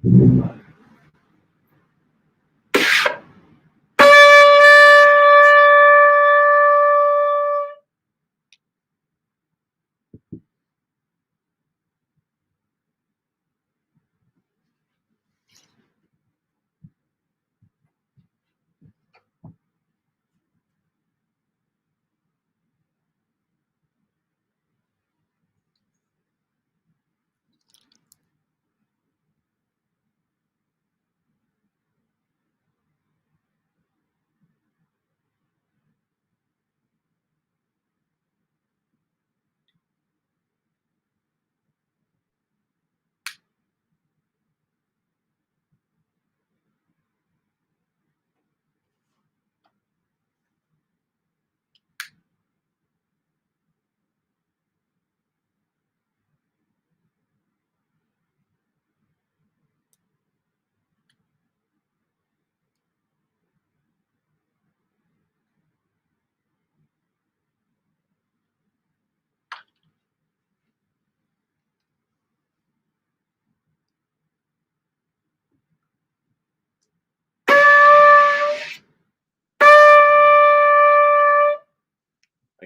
A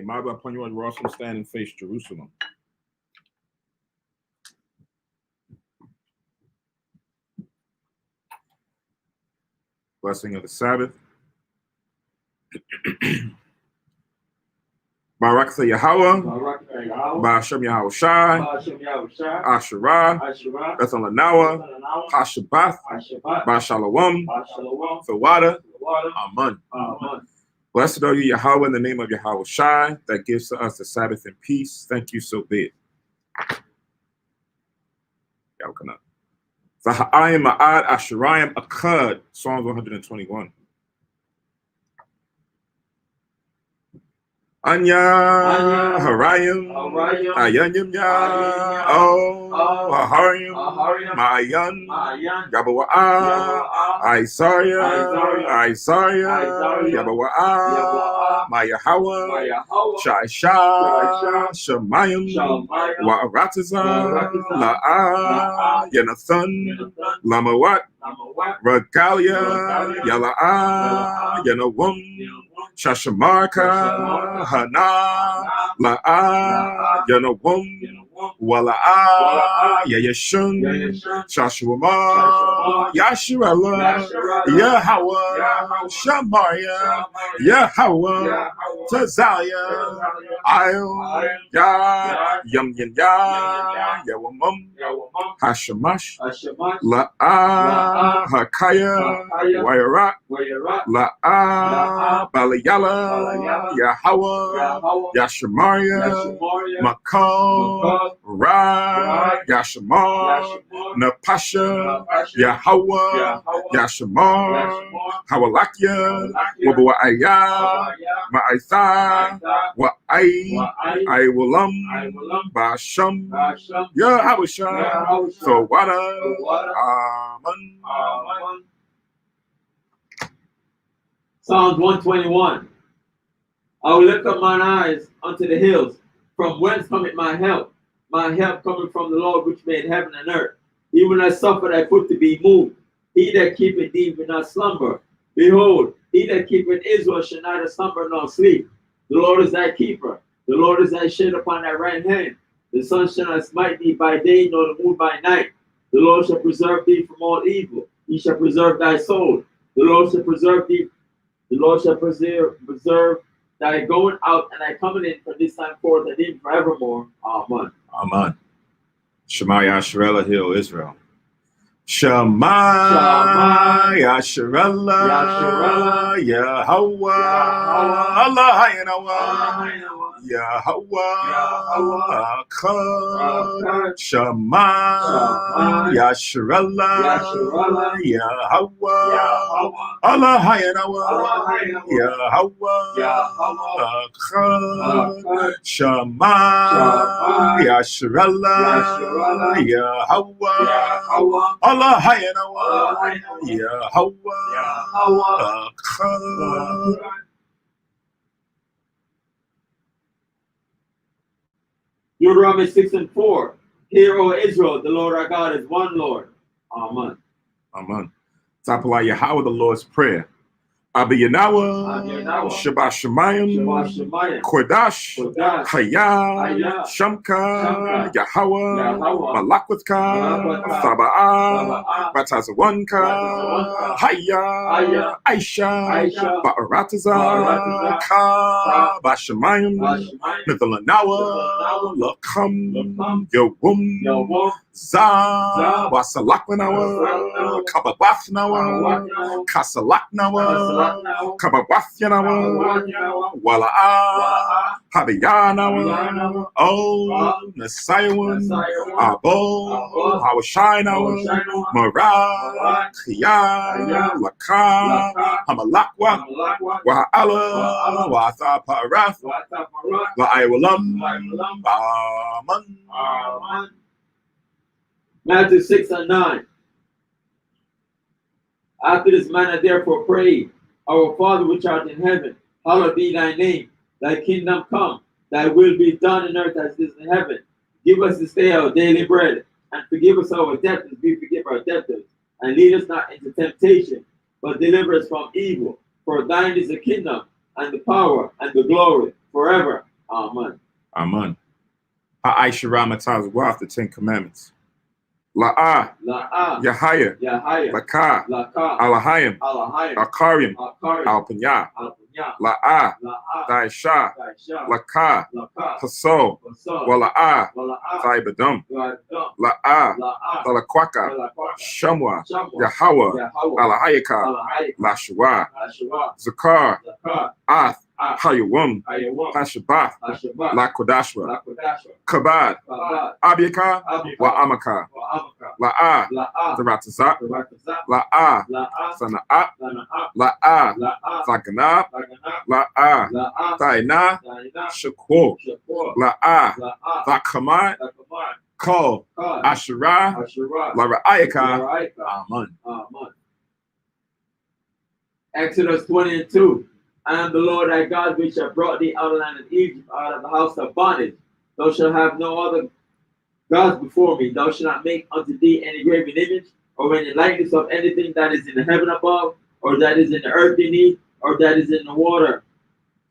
marble upon you, and Jerusalem stand and face Jerusalem. Blessing of the Sabbath. Barak Yahweh, Ba'ashem Yahweh Shai, Asherah, Bethel Lanawa, Hashabath, Ba'Shalom, Thawada, Amen. Blessed are you, Yahweh, in the name of Yahweh Shai, that gives to us the Sabbath in peace. Thank you, so be it. Zaha'ayim Ma'ad Asherayim Akkad, Psalms 121. Anya Harayim Ayanyim Ya Haharim Ma'ayan Yabawa'a Isaiah Yabawa'a Mayahawa Shaisha Shemayim Wa'arataza La'a Yanathan Lamawat Regalia Yala'a Yanawum Shashamarka Hana La'a Yanawum Wala'a Yayashun Shashwama Yashirala Yahweh Shamaya Yahweh Tazalia I'll Ya Yum Ya Yawamum Hashamash La'a Hakaya Wairat La'a Balayala Yahweh Yashamaya Makal Ra Yashamar Napasha Yahweh Yashamar Hawalakia Wabuaya Ma'aitha I Willam Basham Yahweh So Wada Amen. Psalms 121. I will lift up mine eyes unto the hills, from whence cometh my help? My help coming from the Lord which made heaven and earth. He will not suffer thy foot to be moved. He that keepeth thee will not slumber. Behold, he that keepeth Israel shall neither slumber nor sleep. The Lord is thy keeper. The Lord is thy shade upon thy right hand. The sun shall not smite thee by day, nor the moon by night. The Lord shall preserve thee from all evil. He shall preserve thy soul. The Lord shall preserve thee. The Lord shall preserve thy going out and thy coming in from this time forth and even forevermore. Amen. Amen. Shema Yasharella, Hill, Israel. Shema Yasharella, Yahweh, Allah Yahweh, Yahweh, Akkad. Shema Yasharella, Yahweh, Allah Yahweh, Yahweh, Akkad. Shema Yasharella, Yahweh, Allah Yahweh, Akkad. Deuteronomy 6:4. Hear, O Israel, the Lord our God is one Lord. Amen. Amen. Tapala Yahweh, the Lord's Prayer. Abba Yanawa, Shabbat Shemayim, Kodash, Hayah, Shamka, Yahweh, Malakwithka, Thaba'ah, Batazawanka, Hayah, Aisha, Ba'arataza, Ka, Bashemayim, Nithalanawa, Lakam, Yawum, Za, Wasalakanawa, Kababathnawa, Kasalaknawa, Kababathanawa, Wala'a, Habiyanawa, Oh, Nasayawan, Abo, Hawashinawa, Marah, Khiyah, Laka, Hamalakwa, Wa'ala, Watha Parath, La'aywalam, Aman. Matthew 6 and 9. After this manner, therefore, pray, Our Father which art in heaven, hallowed be thy name. Thy kingdom come, thy will be done in earth as it is in heaven. Give us this day our daily bread, and forgive us our debts as we forgive our debtors. And lead us not into temptation, but deliver us from evil. For thine is the kingdom, and the power, and the glory, forever. Amen. Amen. Ha'aisha Ramataz Waf, the Ten Commandments. La'ah, Yahaya, Laka, Alahayim, Akarim, Alpanya, La'ah, Daisha, Laka, Haso, Wala'ah, Thaibadum, La'ah, Talakwaka, Shamwa, Yahawah, Alahayaka, Lashua, Zakar, Ath, Hayawum, Hashabath, Lakodashwa, Kabad, Abiyaka, Wa'amaka, La'ah, Zaratazak, La'ah, Sana'at, La'ah, Zaganab, La'ah, Taina, Shakur, La'ah, Zakamat, Ko, Asherah, Lara'ayaka, Amen. Exodus 20 and 2. I am the Lord thy God, which have brought thee out of the land of Egypt, out of the house of bondage. Thou shalt have no other gods before me. Thou shalt not make unto thee any graven image, or any likeness of anything that is in the heaven above, or that is in the earth beneath, or that is in the water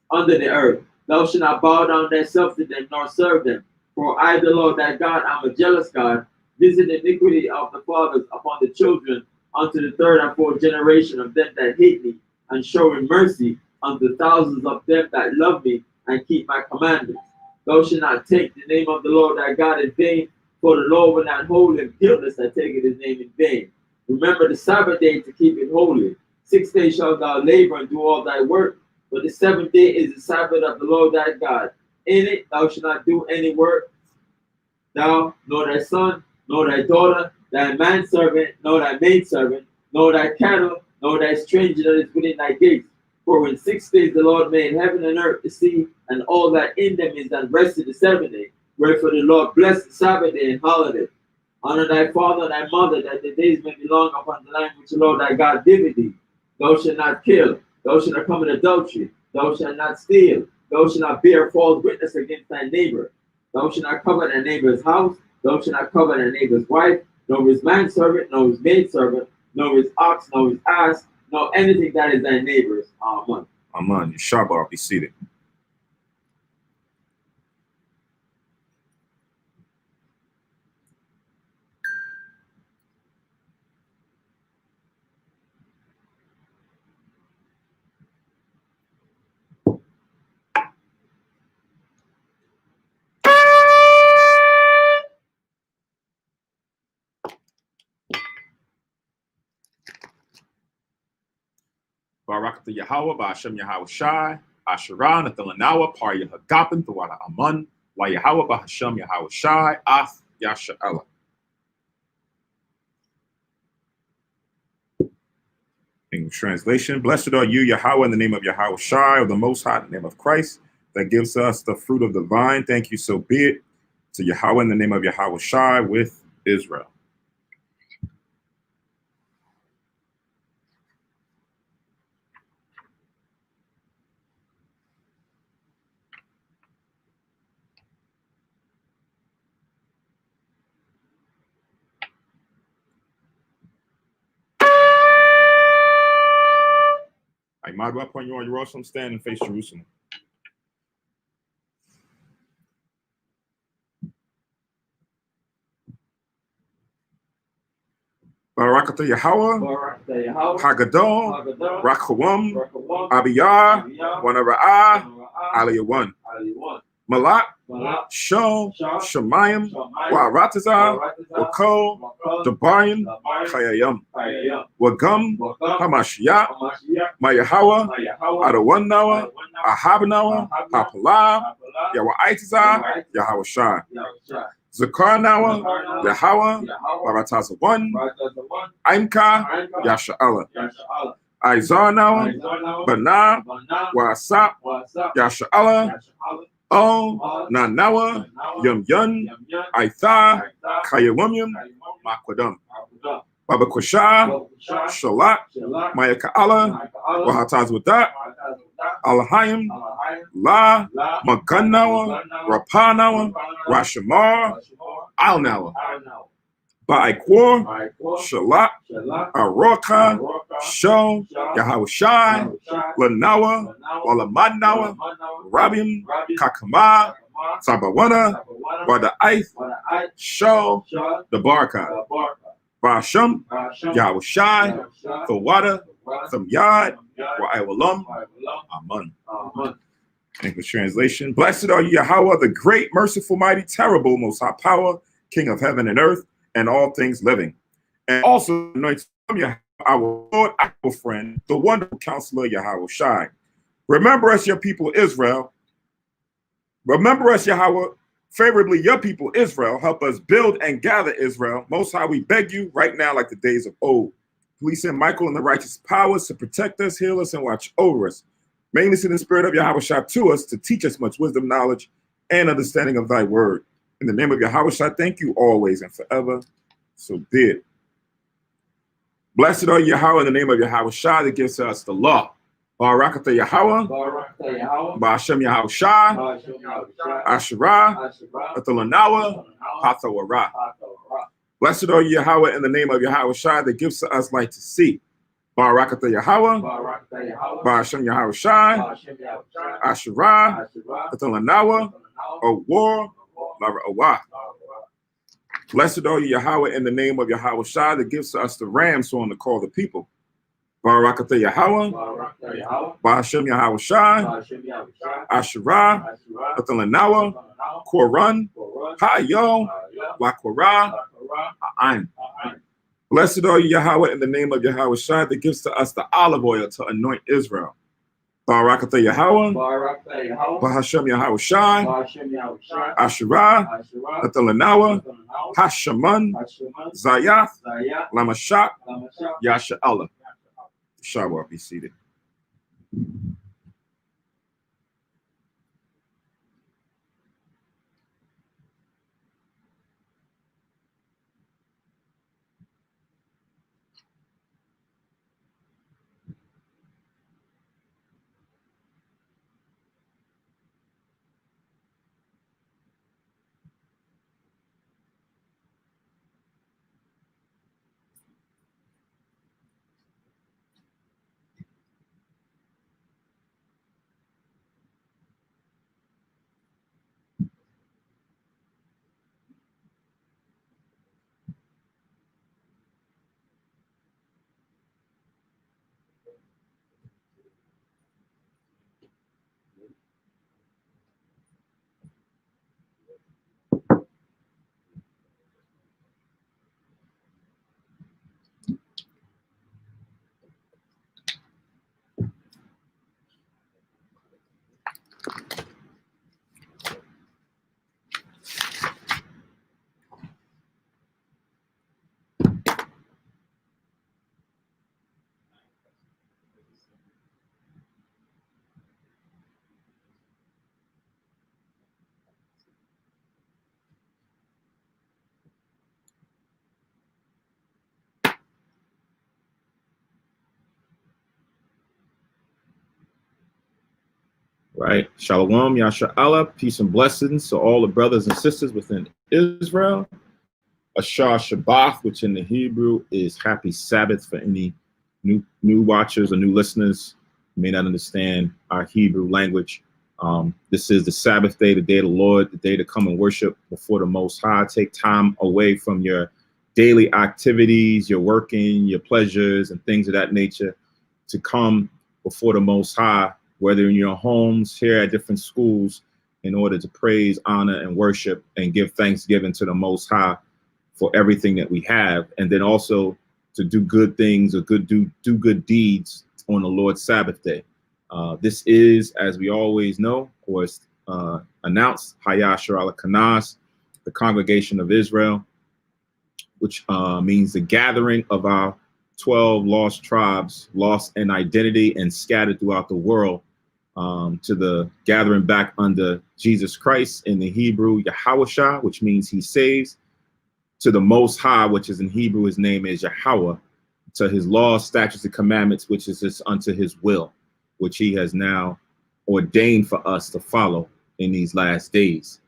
under the earth. Thou shalt not bow down thyself to them, nor serve them. For I, the Lord thy God, am a jealous God, visit the iniquity of the fathers upon the children, unto the third and fourth generation of them that hate me, and showing mercy unto thousands of them that love me and keep my commandments. Thou shalt not take the name of the Lord thy God in vain, for the Lord will not hold him guiltless that taketh his name in vain. Remember the Sabbath day to keep it holy. 6 days shalt thou labor and do all thy work, but the seventh day is the Sabbath of the Lord thy God. In it thou shalt not do any work, thou, nor thy son, nor thy daughter, thy manservant, nor thy maidservant, nor thy cattle, nor thy stranger that is within thy gates. For in 6 days the Lord made heaven and earth, the sea, and all that in them is, and rested the seventh day. Wherefore the Lord blessed the Sabbath day and holiday. Honor thy father and thy mother, that the days may be long upon the land which the Lord thy God giveth thee. Thou shalt not kill, thou shalt not commit adultery, thou shalt not steal, thou shalt not bear false witness against thy neighbor. Thou shalt not covet thy neighbor's house, thou shalt not covet thy neighbor's wife, nor his manservant, nor his maidservant, nor his ox, nor his ass, nor anything that is thy neighbor's. Amen. Amen. Yeshabah, be seated. Barak to Yahweh, Ba'ashem Yahweh Shai, Asherah, Nathalanawa, Par Yahagapin, Thawada Aman, La Yahweh, Ba'ashem Yahweh Shai, Ath Yasha'ela. English translation. Blessed are you, Yahweh, in the name of Yahweh Shai, of the Most High, in the name of Christ, that gives us the fruit of the vine. Thank you, so be it. To Yahweh, in the name of Yahweh Shai, with Israel. I might up on you on Jerusalem, stand and face Jerusalem. Barakatah Yahweh, Hagadol, Rakawam, Abiyah, Wanara'ah, Aliyawan, Malak, Shom, Shemayim, Wa'aratazah, Wako, Debarim, Chayayam, Wagam, Hamashiach, Mayahawa, Adawanawa, Ahabanawa, Hapalah, Yahweh Yahweh Shai, Zakar Nawa, Yahweh, Barataza 1, Aimka, Yasha'ala, Izar Nawa, Bana, Wasap, Yasha'ala, O, Nanawa, Yum Yun, Aitha, Kayawumyum, Makwadum, Baba Kusha, Shalak, Mayaka'ala, Wahataz Wadat, Alahayim, La, Maganawa, Rapanawa, Rashamar, Alnawa, Ba'aikwar, Shalak, Aroka, Sho, Yahweh Shai, Lanawa, Walamanawa, Rabim, Kakama, Sabawana, Wada'aith, Sho, the Barka, Ba'asham, Yahweh Shai, Thawada, Thamyad, Wa'iwalam, Aman. English translation. Blessed are you, Yahweh, the great, merciful, mighty, terrible, most high power, King of heaven and earth, and all things living. And also anointed Yahweh, our Lord, our friend, the wonderful counselor, Yahweh Shai. Remember us, your people Israel. Remember us, Yahweh, favorably your people Israel. Help us build and gather Israel. Most High, we beg you right now like the days of old. Please send Michael and the righteous powers to protect us, heal us, and watch over us. Mainly send the spirit of Yahweh Shai to us to teach us much wisdom, knowledge, and understanding of thy word. In the name of Yahweh Shai, thank you always and forever. So be it. Blessed are Yahweh in the name of Yahweh Shai that gives us the law. Barakatah Yahweh, Ba'ashem Yahweh Shai, Asherah, Athalanawa, Hathawara. Blessed are Yahweh in the name of Yahweh Shai that gives to us light to see. Barakatah Yahweh, Ba'ashem Yahweh Shai, Asherah, Athalanawa, Awar, Lara. Blessed are you, Yahweh, in the name of Yahweh Shai that gives to us the ram so on to call the people. Barakatah Yahweh, Ba'ashem Yahweh Shai, Asherah, Athalanawa, Koran, Hayo, Lakwara, A'ain. Blessed are you, Yahweh, in the name of Yahweh Shai that gives to us the olive oil to anoint Israel. Barakatah Yahweh, Ba'ashem Yahweh Shai, Asherah, Athalanawa, Hashaman, Zayath, Lamashak, Yasha'ala. Shawar, be seated. Right. Shalom, Yasha'Allah, peace and blessings to all the brothers and sisters within Israel. Ashar Shabbat, which in the Hebrew is happy Sabbath for any new watchers or new listeners. may not understand our Hebrew language. This is the Sabbath day, the day of the Lord, the day to come and worship before the Most High. Take time away from your daily activities, your working, your pleasures, and things of that nature to come before the Most High, whether in your homes, here at different schools, in order to praise, honor, and worship and give thanksgiving to the Most High for everything that we have, and then also to do good things or do good deeds on the Lord's Sabbath day. This is, as we always know, or announced, Hayah Shara Kanas, the Congregation of Israel, which means the gathering of our 12 lost tribes, lost in identity and scattered throughout the world, to the gathering back under Jesus Christ, in the Hebrew, Yahawashah, which means he saves, to the Most High, which is in Hebrew, his name is Yahweh, to his laws, statutes, and commandments, which is just unto his will, which he has now ordained for us to follow in these last days.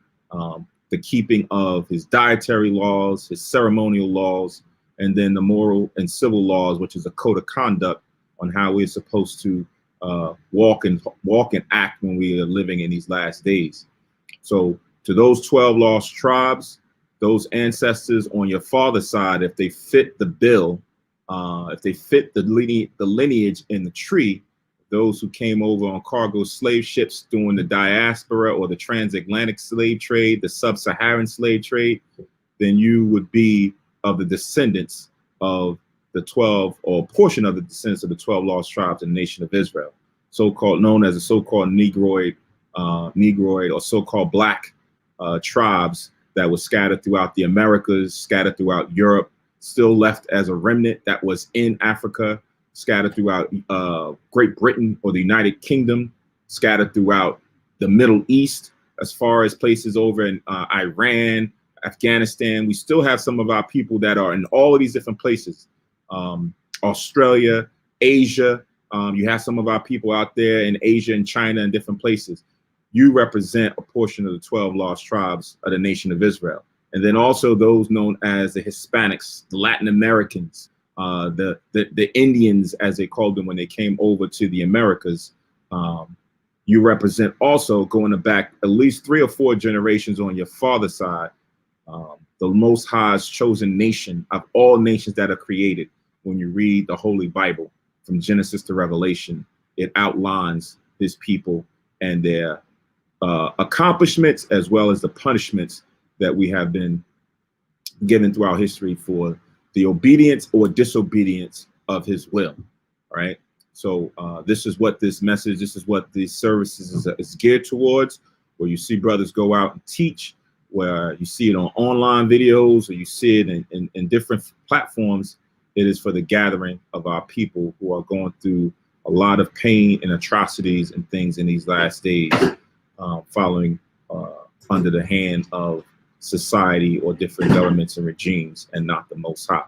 The keeping of his dietary laws, his ceremonial laws, and then the moral and civil laws, which is a code of conduct on how we're supposed to walk and act when we are living in these last days. So to those 12 lost tribes, those ancestors on your father's side, if they fit the bill, if they fit the lineage in the tree, those who came over on cargo slave ships during the diaspora or the transatlantic slave trade, the sub-Saharan slave trade, then you would be of the descendants of the 12, or a portion of the descendants of the 12 lost tribes in the nation of Israel, so-called, known as the so-called Negroid or so-called black tribes that was scattered throughout the Americas, scattered throughout Europe, still left as a remnant that was in Africa, scattered throughout Great Britain or the United Kingdom, scattered throughout the Middle East, as far as places over in Iran, Afghanistan. We still have some of our people that are in all of these different places. Australia, Asia, you have some of our people out there in Asia and China and different places. You represent a portion of the 12 lost tribes of the nation of Israel. And then also those known as the Hispanics, the Latin Americans, the Indians, as they called them when they came over to the Americas. You represent also, going back at least 3 or 4 generations on your father's side, the Most High's chosen nation of all nations that are created. When you read the Holy Bible from Genesis to Revelation, it outlines his people and their accomplishments, as well as the punishments that we have been given throughout history for the obedience or disobedience of his will. All right. So this is what this message, this is what these services is geared towards, where you see brothers go out and teach, where you see it on online videos, or you see it in different platforms. It is for the gathering of our people who are going through a lot of pain and atrocities and things in these last days, following under the hand of society or different governments and regimes, and not the Most High.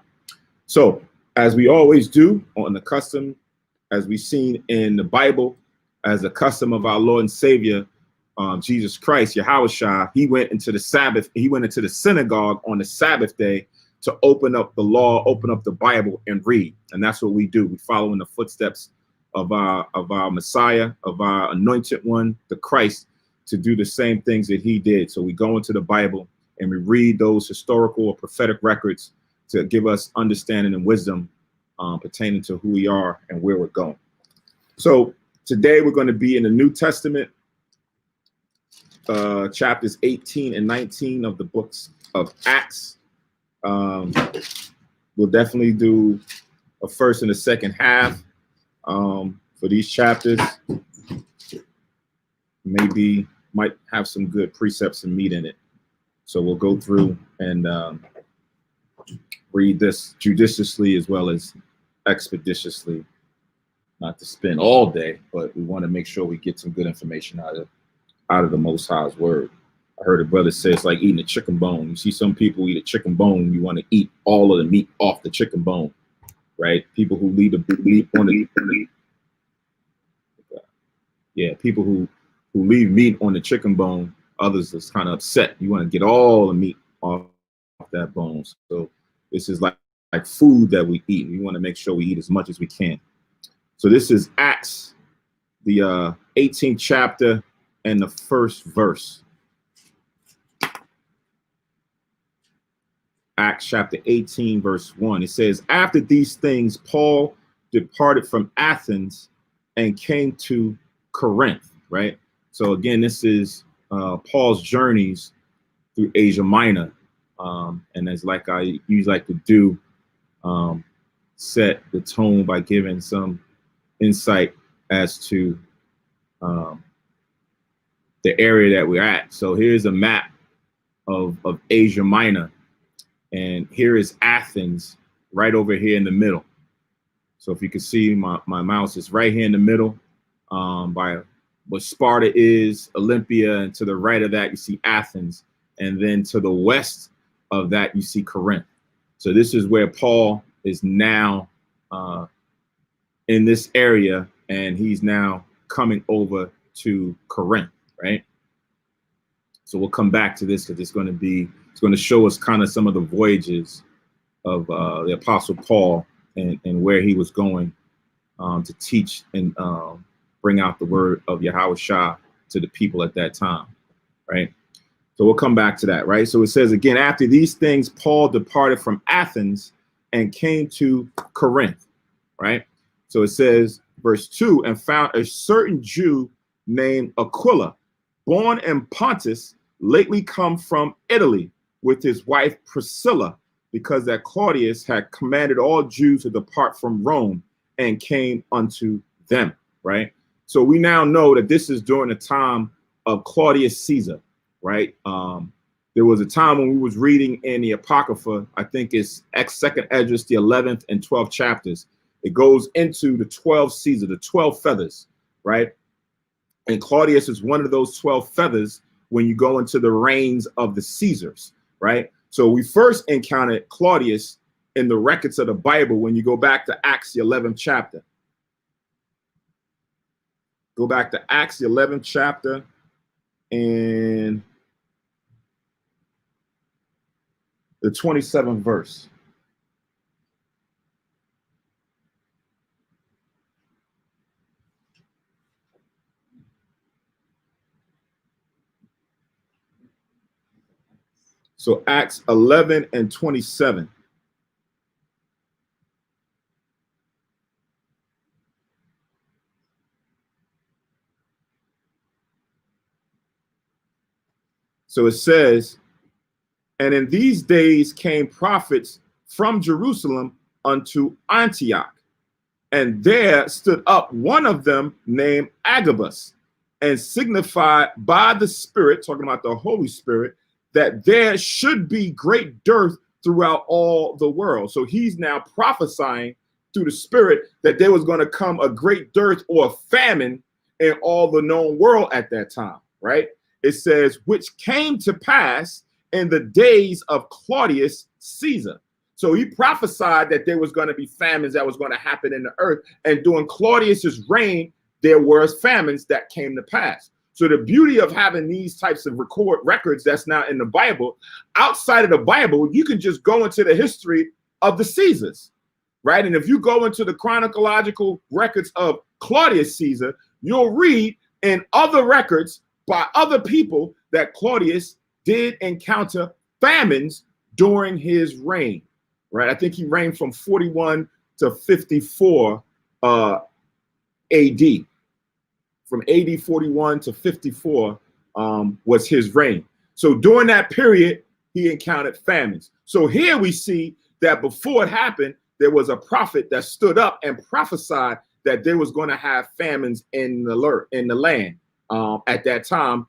So, as we always do on the custom, as we've seen in the Bible, as the custom of our Lord and Savior, Jesus Christ, Yahushua, he went into the Sabbath, he went into the synagogue on the Sabbath day to open up the law, open up the Bible and read. And that's what we do. We follow in the footsteps of our Messiah, of our anointed one, the Christ, to do the same things that he did. So we go into the Bible and we read those historical or prophetic records to give us understanding and wisdom pertaining to who we are and where we're going. So today we're going to be in the New Testament, chapters 18 and 19 of the books of Acts. We'll definitely do a first and a second half for these chapters. Maybe might have some good precepts and meat in it. So we'll go through and read this judiciously as well as expeditiously, not to spend all day, but we want to make sure we get some good information out of the Most High's word. I heard a brother say it's like eating a chicken bone. You see some people eat a chicken bone, you want to eat all of the meat off the chicken bone, right? People who leave the meat on the people who leave meat on the chicken bone, others is kind of upset. You want to get all the meat off that bone. So this is like food that we eat. We want to make sure we eat as much as we can. So this is Acts the 18th chapter and the first verse. Acts chapter 18, verse 1. It says, after these things, Paul departed from Athens and came to Corinth, right? So again, this is Paul's journeys through Asia Minor. And as like I usually like to do, set the tone by giving some insight as to the area that we're at. So here's a map of Asia Minor. And here is Athens right over here in the middle. So if you can see my mouse is right here in the middle by what Sparta is, Olympia, and to the right of that, you see Athens. And then to the west of that, you see Corinth. So this is where Paul is now in this area, and he's now coming over to Corinth, right? So we'll come back to this because it's going to show us kind of some of the voyages of the Apostle Paul and where he was going to teach and bring out the word of Yahushua to the people at that time, right? So we'll come back to that, right? So it says again, after these things, Paul departed from Athens and came to Corinth, right? So it says, verse 2, and found a certain Jew named Aquila, born in Pontus, lately come from Italy, with his wife Priscilla, because that Claudius had commanded all Jews to depart from Rome, and came unto them, right? So we now know that this is during the time of Claudius Caesar, right? There was a time when we was reading in the Apocrypha, I think it's Second Esdras, the 11th and 12th chapters. It goes into the 12 Caesar, the 12 feathers, right? And Claudius is one of those 12 feathers when you go into the reigns of the Caesars, right? So we first encountered Claudius in the records of the Bible when you go back to Acts, the 11th chapter. Go back to Acts, the 11th chapter, and the 27th verse. So Acts 11 and 27. So it says, and in these days came prophets from Jerusalem unto Antioch. And there stood up one of them named Agabus, and signified by the Spirit, talking about the Holy Spirit, that there should be great dearth throughout all the world. So he's now prophesying through the Spirit that there was going to come a great dearth or a famine in all the known world at that time, right? It says, which came to pass in the days of Claudius Caesar. So he prophesied that there was going to be famines that was going to happen in the earth. And during Claudius's reign, there was famines that came to pass. So the beauty of having these types of records that's now in the Bible, outside of the Bible, you can just go into the history of the Caesars, right? And if you go into the chronological records of Claudius Caesar, you'll read in other records by other people that Claudius did encounter famines during his reign. Right, I think he reigned from 41 to 54 AD. From AD 41 to 54 was his reign. So during that period, he encountered famines. So here we see that before it happened, there was a prophet that stood up and prophesied that there was going to have famines in the land at that time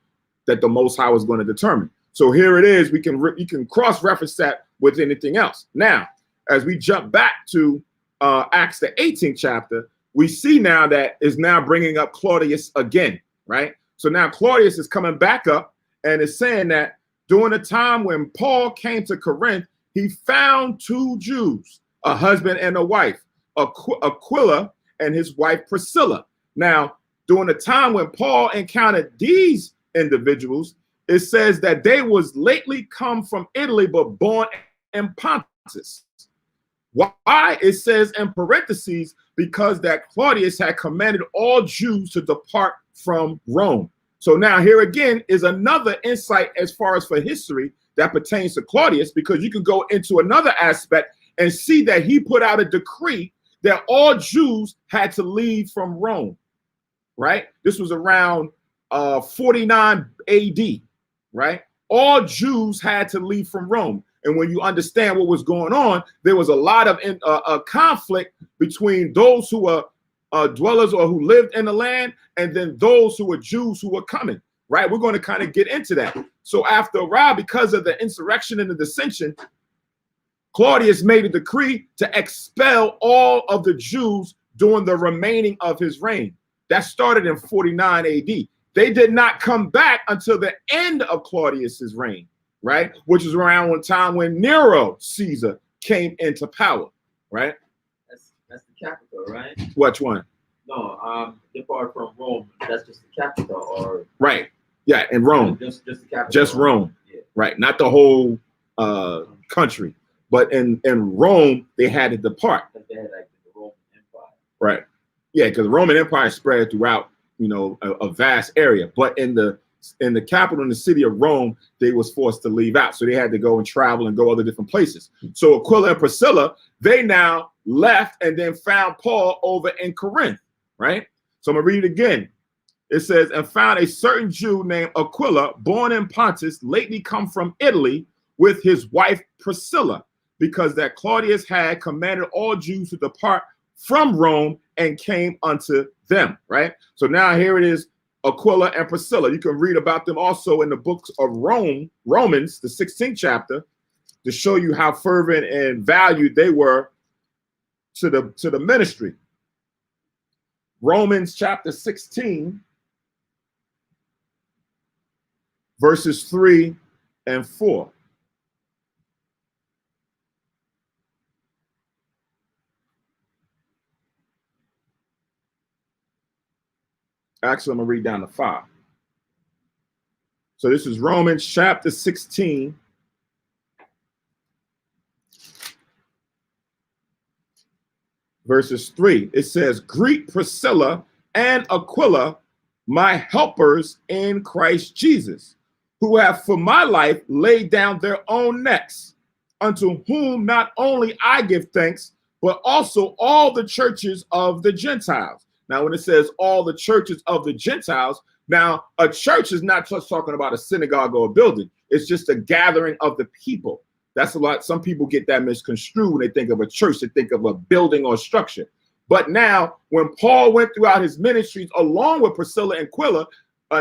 that the Most High was going to determine. So here it is. You can cross-reference that with anything else. Now, as we jump back to Acts the 18th chapter, we see now that is now bringing up Claudius again, right? So now Claudius is coming back up and is saying that during the time when Paul came to Corinth, he found two Jews, a husband and a wife, Aquila and his wife Priscilla. Now, during the time when Paul encountered these individuals, it says that they was lately come from Italy, but born in Pontus. Why? It says in parentheses, because that Claudius had commanded all Jews to depart from Rome. So now here again is another insight as far as for history that pertains to Claudius, because you can go into another aspect and see that he put out a decree that all Jews had to leave from Rome, right? This was around 49 AD, right? All Jews had to leave from Rome. And when you understand what was going on, there was a lot of conflict between those who were dwellers or who lived in the land, and then those who were Jews who were coming, right? We're going to kind of get into that. So after a while, because of the insurrection and the dissension, Claudius made a decree to expel all of the Jews during the remaining of his reign. That started in 49 AD. They did not come back until the end of Claudius's reign, right? Which is around one time when Nero Caesar came into power, right? That's the capital, right? Which one? No, depart from Rome. That's just the capital, or right? Yeah, in Rome. Just the capital. Just Rome, yeah. Right? Not the whole country, but in Rome they had to depart. They had like the Roman Empire. Right. Yeah, because the Roman Empire spread throughout, a vast area. But in the capital, in the city of Rome, they was forced to leave out. So they had to go and travel and go other different places. So Aquila and Priscilla, they now left and then found Paul over in Corinth, right? So I'm going to read it again. It says, and found a certain Jew named Aquila, born in Pontus, lately come from Italy, with his wife Priscilla, because that Claudius had commanded all Jews to depart from Rome and came unto them, right? So now here it is, Aquila and Priscilla. You can read about them also in the books of Romans, the 16th chapter, to show you how fervent and valued they were to the ministry. Romans chapter 16, verses 3 and 4. Actually, I'm going to read down to 5. So this is Romans chapter 16, verses 3. It says, greet Priscilla and Aquila, my helpers in Christ Jesus, who have for my life laid down their own necks, unto whom not only I give thanks, but also all the churches of the Gentiles. Now, when it says all the churches of the Gentiles, now a church is not just talking about a synagogue or a building. It's just a gathering of the people. That's a lot. Some people get that misconstrued when they think of a church. They think of a building or structure. But now, when Paul went throughout his ministries along with Priscilla and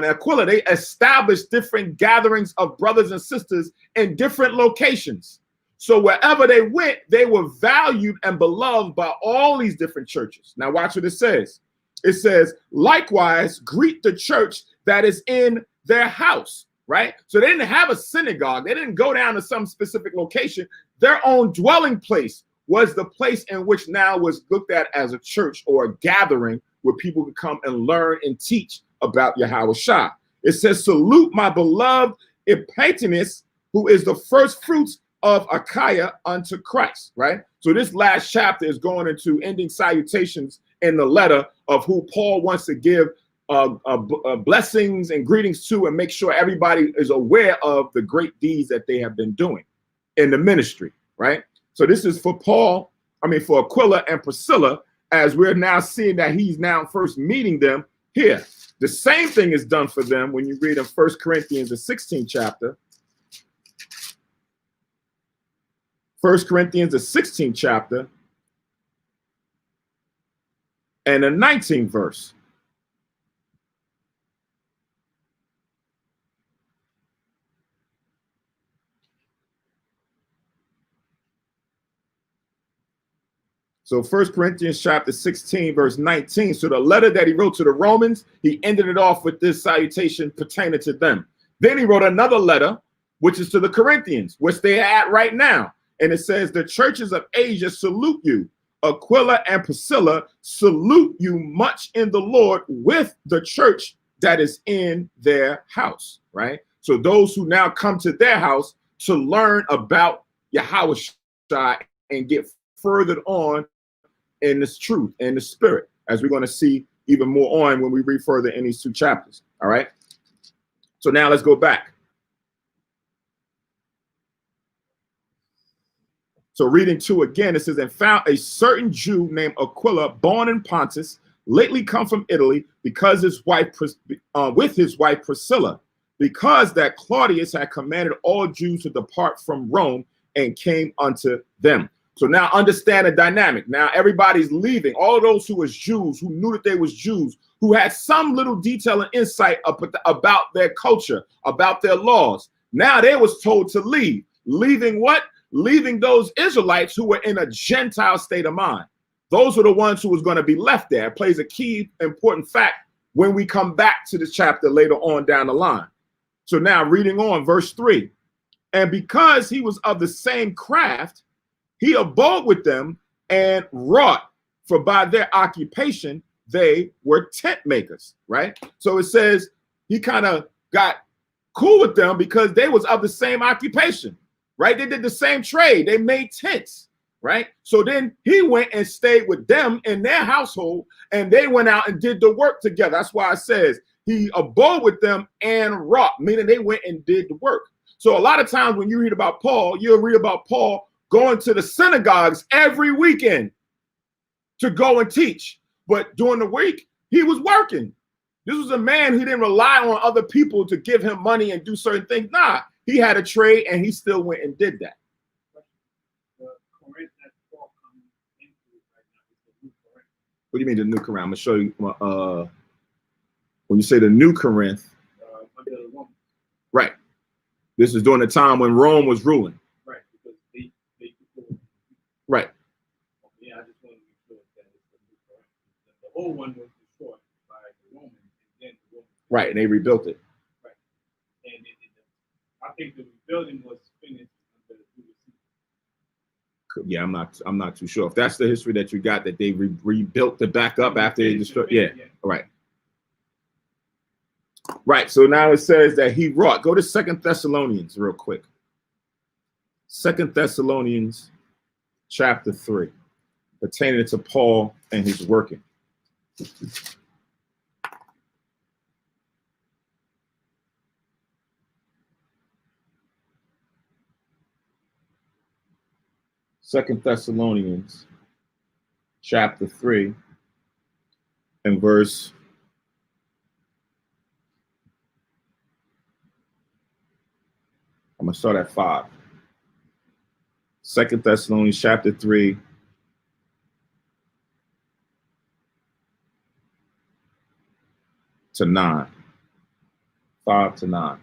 Aquila, they established different gatherings of brothers and sisters in different locations. So wherever they went, they were valued and beloved by all these different churches. Now watch what it says. It says, likewise, greet the church that is in their house, right? So they didn't have a synagogue. They didn't go down to some specific location. Their own dwelling place was the place in which now was looked at as a church or a gathering where people could come and learn and teach about Yahweh Shah. It says, salute my beloved Epaphras, who is the first fruits of Achaia unto Christ, right? So this last chapter is going into ending salutations in the letter of who Paul wants to give blessings and greetings to, and make sure everybody is aware of the great deeds that they have been doing in the ministry, right? So this is for for Aquila and Priscilla, as we're now seeing that he's now first meeting them here. The same thing is done for them when you read in 1 Corinthians, the 16th chapter. 1 Corinthians, the 16th chapter, and the 19th verse. So 1 Corinthians chapter 16, verse 19. So the letter that he wrote to the Romans, he ended it off with this salutation pertaining to them. Then he wrote another letter, which is to the Corinthians, which they are at right now. And it says, the churches of Asia salute you. Aquila and Priscilla salute you much in the Lord, with the church that is in their house, right? So those who now come to their house to learn about Yahweh Shai and get furthered on in this truth and the spirit, as we're going to see even more on when we read further in these 2 chapters. All right. So now let's go back. So reading 2 again, it says, and found a certain Jew named Aquila, born in Pontus, lately come from Italy, because his wife, with his wife Priscilla, because that Claudius had commanded all Jews to depart from Rome, and came unto them. So now understand the dynamic. Now everybody's leaving. All those who was Jews, who knew that they was Jews, who had some little detail and insight about their culture, about their laws. Now they was told to leave. Leaving what? Leaving those Israelites who were in a Gentile state of mind. Those were the ones who was going to be left there. It plays a key important fact when we come back to this chapter later on down the line. So now reading on verse 3. And because he was of the same craft, he abode with them and wrought, for by their occupation they were tent makers, right? So it says he kind of got cool with them because they was of the same occupation, right? They did the same trade. They made tents, right? So then he went and stayed with them in their household, and they went out and did the work together. That's why it says he abode with them and wrought, meaning they went and did the work. So a lot of times when you read about Paul, you'll read about Paul going to the synagogues every weekend to go and teach. But during the week, he was working. This was a man who didn't rely on other people to give him money and do certain things. Nah, he had a trade and he still went and did that. What do you mean the New Corinth? I'm going to show you. When you say the New Corinth, right. This is during the time when Rome was ruling. Right, because they right. Yeah, I just want to make sure that it's the New Corinth. The old one was destroyed by the Romans, and then the Romans. Right, and they rebuilt it. Right, and I think the rebuilding was finished under the Caesar. Yeah, I'm not too sure if that's the history that you got, that they rebuilt it back up after they destroyed. Yeah, right. Right, so now it says that he wrought. Go to 2 Thessalonians real quick. 2 Thessalonians chapter 3, pertaining to Paul and his working. Second Thessalonians chapter 3 and verse I'm going to start at 5. 2 Thessalonians chapter 3. To 9. 5 to 9.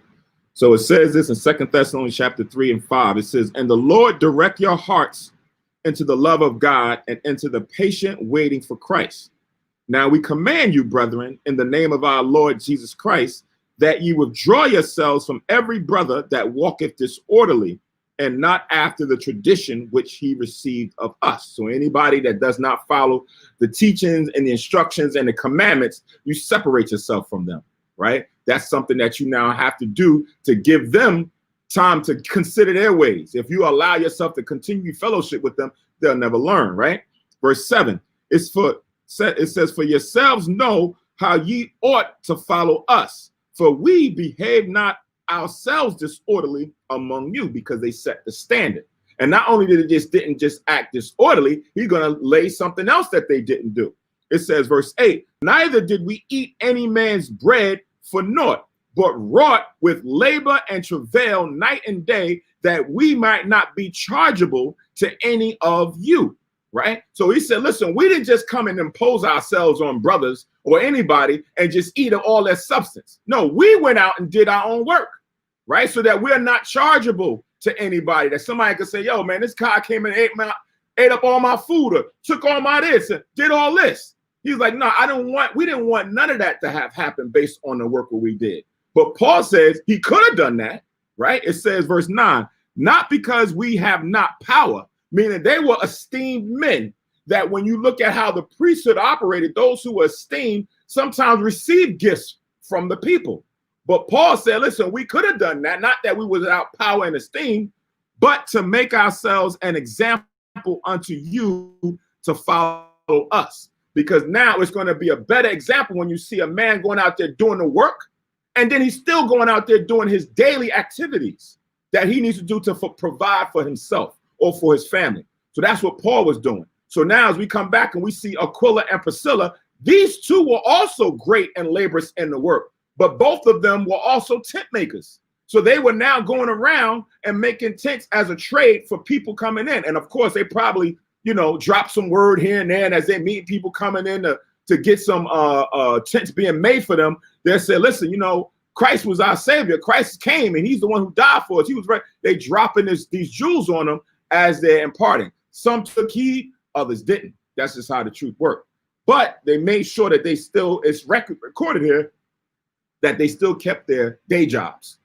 So it says this in 2 Thessalonians chapter 3 and 5. It says, and the Lord direct your hearts into the love of God and into the patient waiting for Christ. Now we command you, brethren, in the name of our Lord Jesus Christ, that ye withdraw yourselves from every brother that walketh disorderly, and not after the tradition which he received of us. So anybody that does not follow the teachings and the instructions and the commandments, you separate yourself from them, right? That's something that you now have to do to give them time to consider their ways. If you allow yourself to continue fellowship with them, they'll never learn, right? Verse 7, it says, for yourselves know how ye ought to follow us. For we behave not ourselves disorderly among you, because they set the standard. And not only did it didn't just act disorderly, he's going to lay something else that they didn't do. It says, verse 8, neither did we eat any man's bread for naught, but wrought with labor and travail night and day, that we might not be chargeable to any of you. Right? So he said, listen, we didn't just come and impose ourselves on brothers or anybody and just eat all their substance. No, we went out and did our own work, right? So that we're not chargeable to anybody, that somebody could say, yo, man, this guy came and ate up all my food, or took all my this and did all this. He's like, no, we didn't want none of that to have happened based on the work that we did. But Paul says he could have done that, right? It says, verse 9, not because we have not power, meaning they were esteemed men, that when you look at how the priesthood operated, those who were esteemed sometimes received gifts from the people. But Paul said, listen, we could have done that, not that we were without power and esteem, but to make ourselves an example unto you to follow us. Because now it's going to be a better example when you see a man going out there doing the work, and then he's still going out there doing his daily activities that he needs to do to provide for himself or for his family. So that's what Paul was doing. So now as we come back and we see Aquila and Priscilla, these two were also great and laborious in the work, but both of them were also tent makers. So they were now going around and making tents as a trade for people coming in. And of course, they probably, drop some word here and there. And as they meet people coming in to get some tents being made for them, they said, listen, Christ was our savior. Christ came and he's the one who died for us. He was right. They dropping these jewels on them as they're imparting. Some took heed, others didn't. That's just how the truth worked. But they made sure that they still, it's recorded here, that they still kept their day jobs,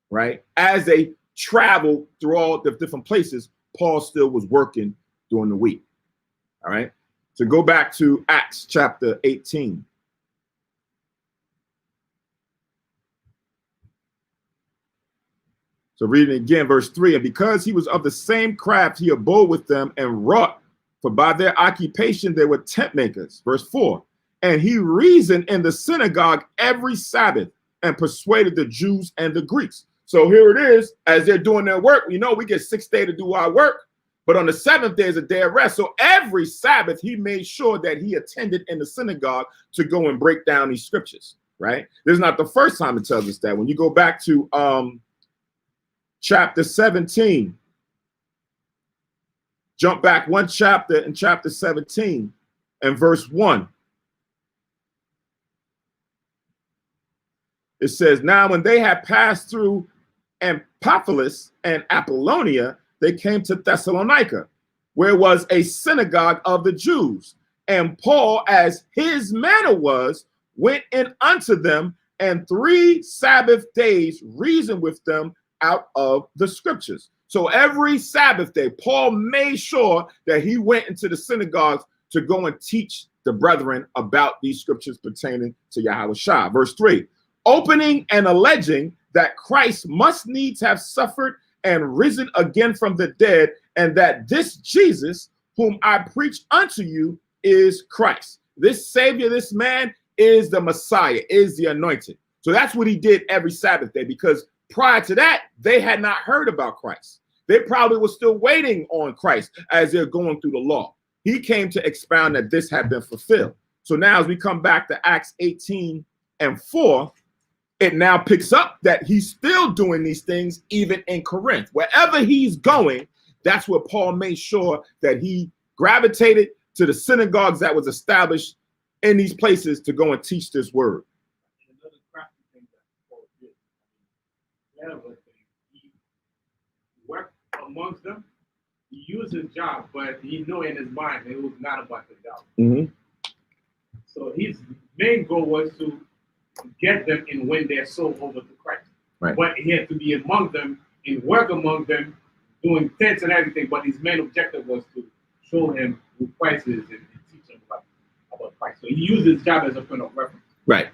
right? As they traveled through all the different places, Paul still was working during the week, all right? So go back to Acts chapter 18. So reading again, verse 3, and because he was of the same craft, he abode with them and wrought, for by their occupation they were tent makers. Verse 4, and he reasoned in the synagogue every Sabbath and persuaded the Jews and the Greeks. So here it is, as they're doing their work, we get 6 days to do our work, but on the 7th day is a day of rest. So every Sabbath, he made sure that he attended in the synagogue to go and break down these scriptures, right? This is not the first time it tells us that. When you go back to chapter 17, jump back one chapter in chapter 17 and verse 1. It says, now when they had passed through Amphipolis and Apollonia, they came to Thessalonica, where was a synagogue of the Jews. And Paul, as his manner was, went in unto them, and 3 Sabbath days reasoned with them out of the scriptures. So every Sabbath day, Paul made sure that he went into the synagogues to go and teach the brethren about these scriptures pertaining to Yahushua. Verse 3, opening and alleging that Christ must needs have suffered and risen again from the dead, and that this Jesus, whom I preach unto you, is Christ. This Savior, this man, is the Messiah, is the anointed. So that's what he did every Sabbath day, because prior to that, they had not heard about Christ. They probably were still waiting on Christ as they're going through the law. He came to expound that this had been fulfilled. So now as we come back to Acts 18 and 4, it now picks up that he's still doing these things even in Corinth. Wherever he's going, that's where Paul made sure that he gravitated to the synagogues that was established in these places to go and teach this word. Another crafty thing that Paul did, he worked amongst them. He used his job, but he knew in his mind it was not about the job. Mm-hmm. So his main goal was to get them and win their soul over to Christ. Right. But he had to be among them and work among them, doing tents and everything. But his main objective was to show him who Christ is and teach him about Christ. So he used his job as a point of reference. Right.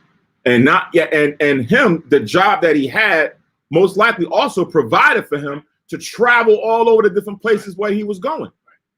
And not yet, and him, the job that he had most likely also provided for him to travel all over the different places where he was going.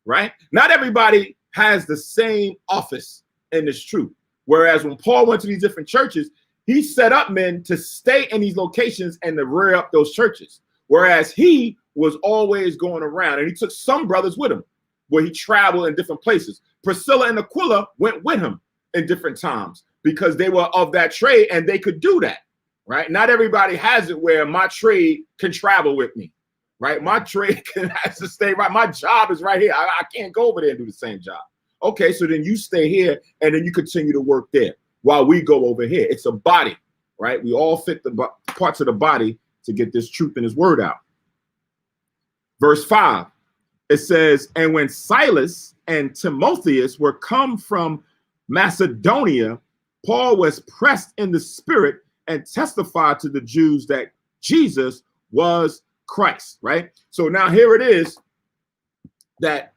Right. Not everybody has the same office in this truth. Whereas when Paul went to these different churches, he set up men to stay in these locations and to rear up those churches. Whereas he was always going around, and he took some brothers with him where he traveled in different places. Priscilla and Aquila went with him in different times because they were of that trade and they could do that, right? Not everybody has it where my trade can travel with me, right? My trade has to stay right. My job is right here. I can't go over there and do the same job. Okay, so then you stay here and then you continue to work there while we go over here. It's a body, right? We all fit the parts of the body to get this truth and his word out. Verse 5, it says, and when Silas and Timotheus were come from Macedonia, Paul was pressed in the spirit and testified to the Jews that Jesus was Christ, right? So now here it is that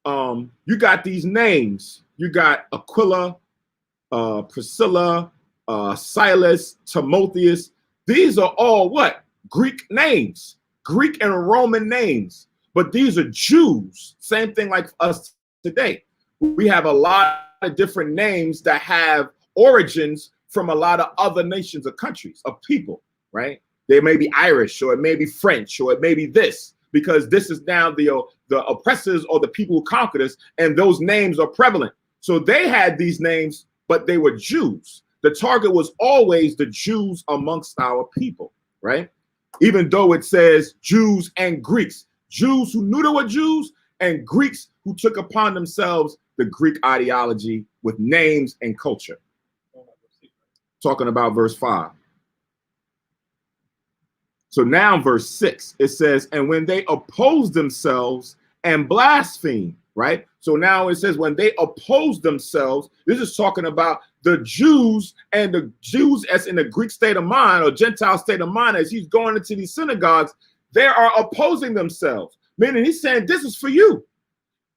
you got these names. You got Aquila, Priscilla, Silas, Timotheus. These are all what? Greek names, Greek and Roman names. But these are Jews, same thing like us today. We have a lot of different names that have origins from a lot of other nations or countries of people, right? They may be Irish, or it may be French, or it may be this, because this is now the oppressors or the people who conquered us, and those names are prevalent. So they had these names, but they were Jews. The target was always the Jews amongst our people, right? Even though it says Jews and Greeks, Jews who knew they were Jews, and Greeks who took upon themselves the Greek ideology with names and culture. Talking about verse 5. So now verse 6, it says, and when they oppose themselves and blaspheme, right? So now it says when they oppose themselves, this is talking about the Jews, and the Jews as in the Greek state of mind or Gentile state of mind, as he's going into these synagogues, they are opposing themselves. Meaning he's saying, this is for you.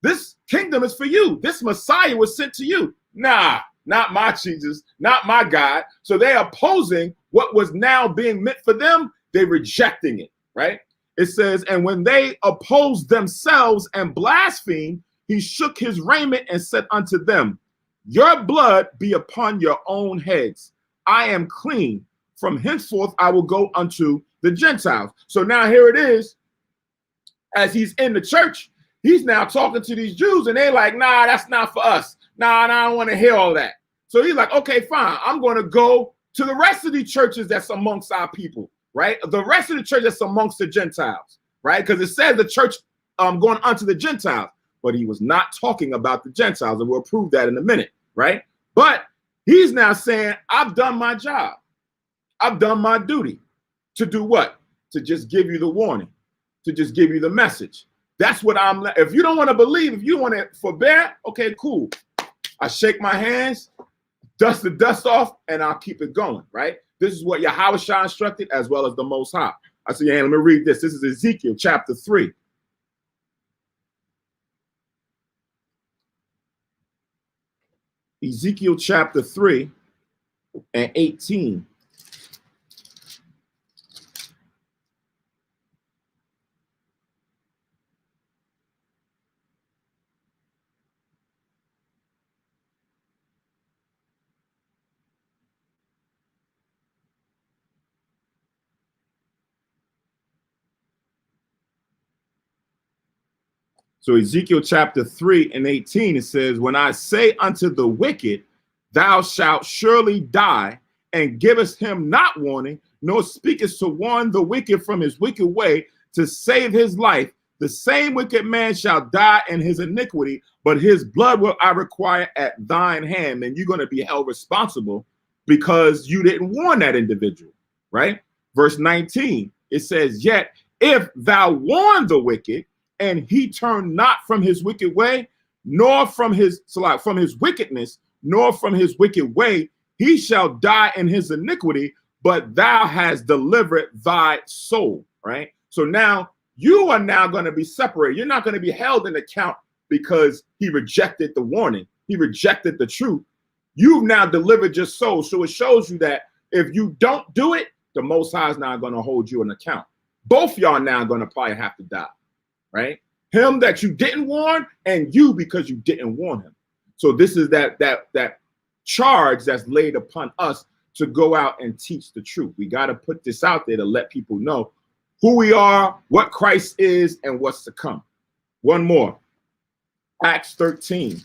This kingdom is for you. This Messiah was sent to you. Nah, not my Jesus, not my God. So they're opposing what was now being meant for them. They're rejecting it, right? It says, and when they opposed themselves and blasphemed, he shook his raiment and said unto them, your blood be upon your own heads. I am clean. From henceforth I will go unto the Gentiles. So now here it is. As he's in the church, he's now talking to these Jews, and they're like, nah, that's not for us. Nah, I don't want to hear all that. So he's like, okay, fine. I'm going to go to the rest of the churches that's amongst our people, right? The rest of the church that's amongst the Gentiles, right? Because it says the church going unto the Gentiles, but he was not talking about the Gentiles, and we'll prove that in a minute, right? But he's now saying, I've done my job. I've done my duty. To do what? To just give you the warning, to just give you the message. That's what I'm, if you don't want to believe, if you want to forbear, okay, cool. I shake my hands, dust the dust off, and I'll keep it going, right? This is what Yahushua instructed, as well as the Most High. I said, yeah, let me read this. This is Ezekiel chapter 3. Ezekiel chapter 3 and 18. So Ezekiel chapter 3 and 18, it says, when I say unto the wicked, thou shalt surely die, and givest him not warning, nor speakest to warn the wicked from his wicked way to save his life, the same wicked man shall die in his iniquity, but his blood will I require at thine hand. And you're going to be held responsible because you didn't warn that individual, right? Verse 19, it says, yet if thou warn the wicked, and he turned not from his wicked way, nor from his wickedness, nor from his wicked way, he shall die in his iniquity, but thou hast delivered thy soul, right? So now you are now going to be separated. You're not going to be held in account because he rejected the warning. He rejected the truth. You've now delivered your soul. So it shows you that if you don't do it, the Most High is not going to hold you in account. Both y'all now going to probably have to die. Right? Him that you didn't warn, and you because you didn't warn him. So this is that charge that's laid upon us to go out and teach the truth. We got to put this out there to let people know who we are, what Christ is, and what's to come. One more. Acts 13.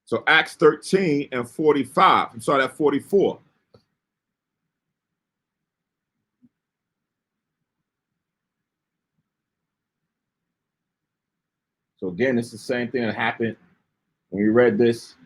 So Acts 13 and 45. I'm sorry, at 44. So again, it's the same thing that happened when we read this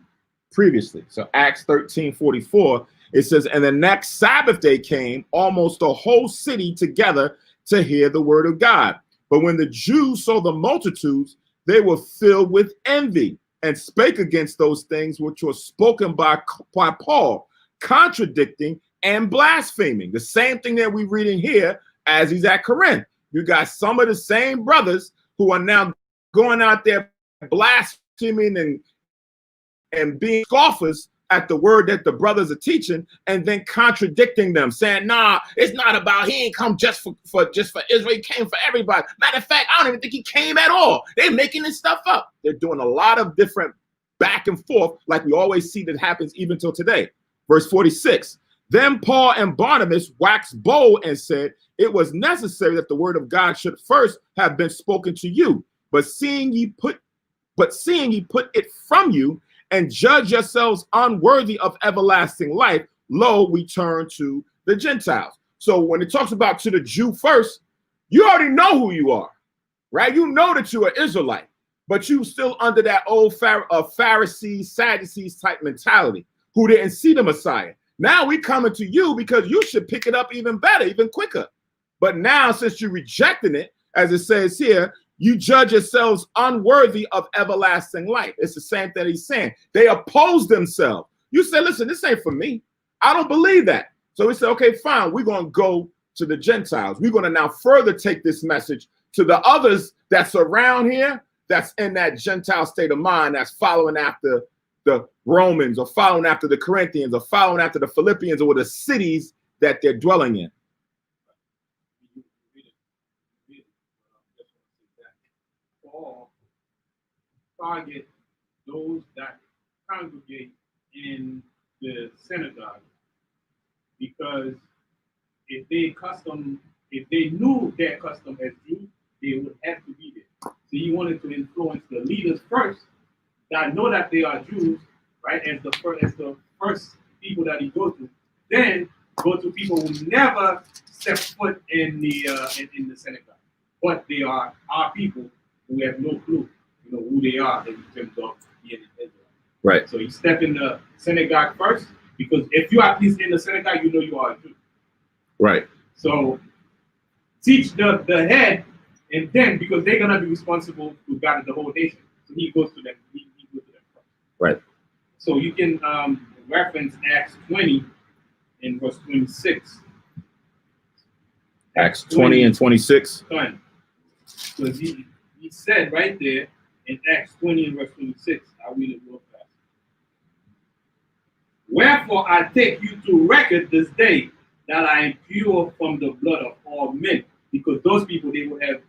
previously. So Acts 13:44, it says, and the next Sabbath day came, almost the whole city together to hear the word of God. But when the Jews saw the multitudes, they were filled with envy and spake against those things which were spoken by Paul, contradicting and blaspheming. The same thing that we're reading here as he's at Corinth. you got some of the same brothers who are now going out there blaspheming and being scoffers at the word that the brothers are teaching, and then contradicting them, saying, nah, it's not about, he ain't come just for Israel, he came for everybody. Matter of fact, I don't even think he came at all. They're making this stuff up. They're doing a lot of different back and forth, like we always see that happens even till today. Verse 46, then Paul and Barnabas waxed bold and said, it was necessary that the word of God should first have been spoken to you, but seeing ye put it from you, and judge yourselves unworthy of everlasting life, lo, we turn to the Gentiles. So when it talks about to the Jew first, you already know who you are, right? You know that you're an Israelite, but you still under that old Pharisees, Sadducees type mentality, who didn't see the Messiah. Now we coming to you because you should pick it up even better, even quicker. But now, since you're rejecting it, as it says here, you judge yourselves unworthy of everlasting life. It's the same thing he's saying. They oppose themselves. You say, listen, this ain't for me. I don't believe that. So we say, okay, fine. We're going to go to the Gentiles. We're going to now further take this message to the others that's around here, that's in that Gentile state of mind, that's following after the Romans, or following after the Corinthians, or following after the Philippians, or the cities that they're dwelling in. Target those that congregate in the synagogue, because if they knew their custom as Jews, they would have to be there. So he wanted to influence the leaders first that know that they are Jews, right? As the first people that he goes to, then go to people who never step foot in the synagogue, but they are our people who have no clue, who they are in terms of being in Israel. Right. So you step in the synagogue first, because if you are at least in the synagogue, you know you are a Jew. Right. So teach the head, and then, because they're gonna be responsible to gather the whole nation, so he goes to them. He goes to them first. Right. So you can reference Acts 20 in verse 26. Acts 20 and 26. Because he said right there in Acts 20 and verse 26, I'll read it real fast. Wherefore I take you to record this day that I am pure from the blood of all men, because those people, they will have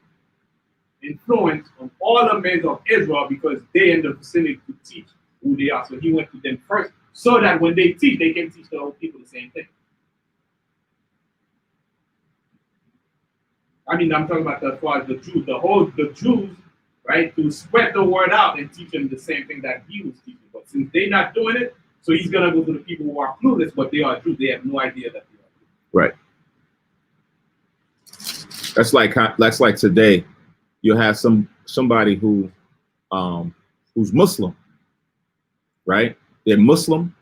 influence on all the men of Israel, because they in the vicinity to teach who they are. So he went to them first, so that when they teach, they can teach the whole people the same thing. I mean, I'm talking about as far as the Jews, the Jews, right, to spread the word out and teach them the same thing that he was teaching. But since they're not doing it, so he's gonna go to the people who are clueless, but they are Jews. They have no idea that they are Jews. Right. That's like today. You'll have somebody who's Muslim, right? They're Muslim.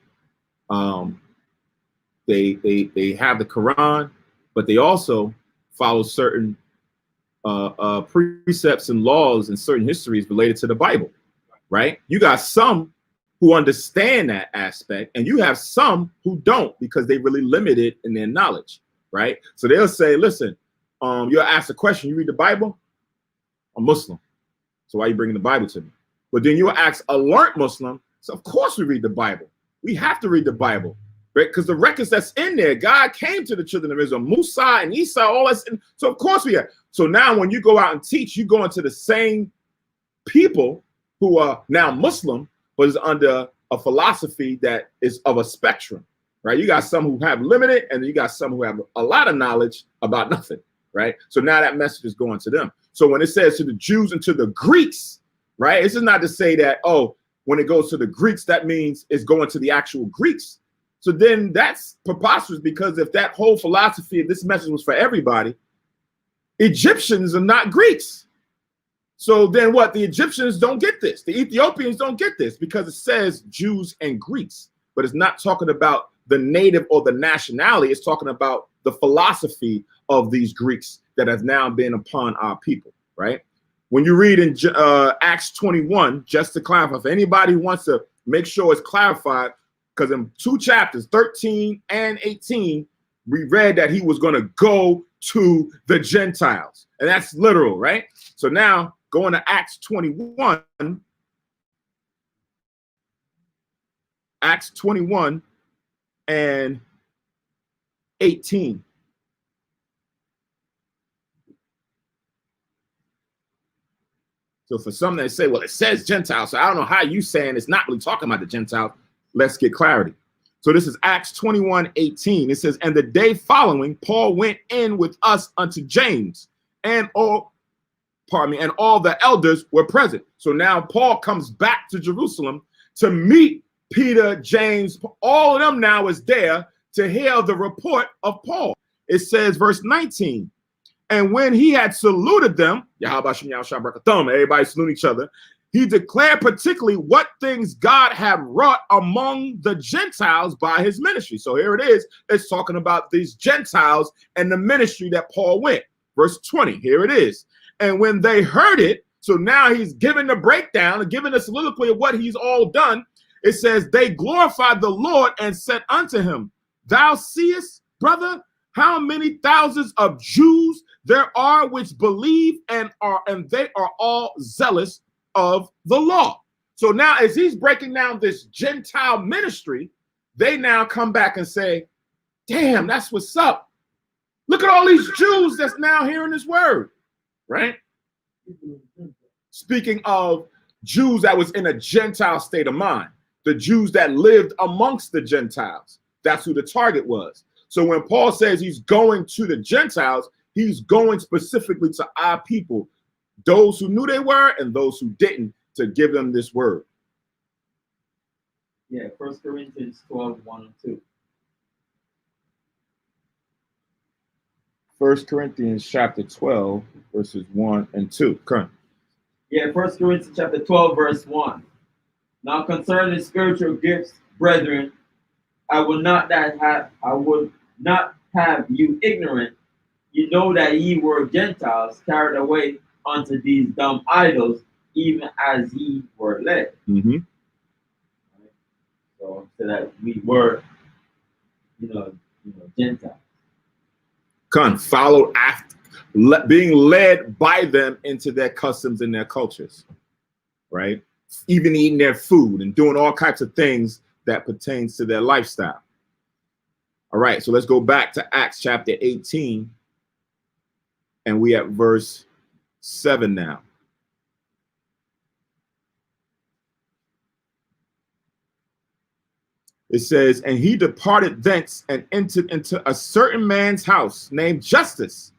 They have the Quran, but they also follow certain precepts and laws and certain histories related to the Bible, right? You got some who understand that aspect, and you have some who don't, because they really limited in their knowledge, right? So they'll say, listen, you'll ask a question, you read the Bible? I'm Muslim, so why are you bringing the Bible to me? But then you'll ask a learned Muslim, so of course we read the Bible. We have to read the Bible, right? Because the records that's in there, God came to the children of Israel, Musa and Isa, all that's in. So of course we have. So now when you go out and teach, you go into the same people who are now Muslim, but is under a philosophy that is of a spectrum, right? You got some who have limited, and you got some who have a lot of knowledge about nothing, right? So now that message is going to them. So when it says to the Jews and to the Greeks, right? This is not to say that, oh, when it goes to the Greeks, that means it's going to the actual Greeks. So then that's preposterous, because if that whole philosophy of this message was for everybody, Egyptians are not Greeks. So then what? The Egyptians don't get this. The Ethiopians don't get this, because it says Jews and Greeks, but it's not talking about the native or the nationality. It's talking about the philosophy of these Greeks that has now been upon our people, right? When you read in Acts 21, just to clarify, if anybody wants to make sure it's clarified, because in 2 chapters, 13 and 18, we read that he was going to go to the Gentiles. And that's literal, right? So now going to Acts 21. Acts 21 and 18. So for some that say, well, it says Gentiles, so I don't know how you saying it's not really talking about the Gentiles. Let's get clarity. So this is Acts 21:18. It says, and the day following, Paul went in with us unto James, and all the elders were present. So now Paul comes back to Jerusalem to meet Peter, James, all of them now is there to hear the report of Paul. It says, verse 19, and when he had saluted them, everybody saluting each other, he declared particularly what things God had wrought among the Gentiles by his ministry. So here it is. It's talking about these Gentiles and the ministry that Paul went. Verse 20, here it is. And when they heard it, so now he's giving the breakdown and giving the soliloquy of what he's all done. It says, they glorified the Lord and said unto him, thou seest, brother, how many thousands of Jews there are which believe and they are all zealous of the law. So now as he's breaking down this Gentile ministry, they now come back and say, damn, that's what's up. Look at all these Jews that's now hearing this word, right? Speaking of Jews that was in a Gentile state of mind, the Jews that lived amongst the Gentiles, that's who the target was. So when Paul says he's going to the Gentiles, he's going specifically to our people, those who knew they were and those who didn't, to give them this word. Yeah, 1 Corinthians 12, 1 and 2. 1 Corinthians chapter 12, verses 1 and 2. Come. Yeah, 1 Corinthians chapter 12, verse 1. Now concerning spiritual gifts, brethren, I would not have you ignorant. You know that ye were Gentiles carried away unto these dumb idols, even as ye were led. Mm-hmm. So that we were, Gentiles. Followed after, being led by them into their customs and their cultures, right? Even eating their food and doing all types of things that pertains to their lifestyle. All right, so let's go back to Acts chapter 18, and we at verse 7 now. It says, and he departed thence and entered into a certain man's house named Justus,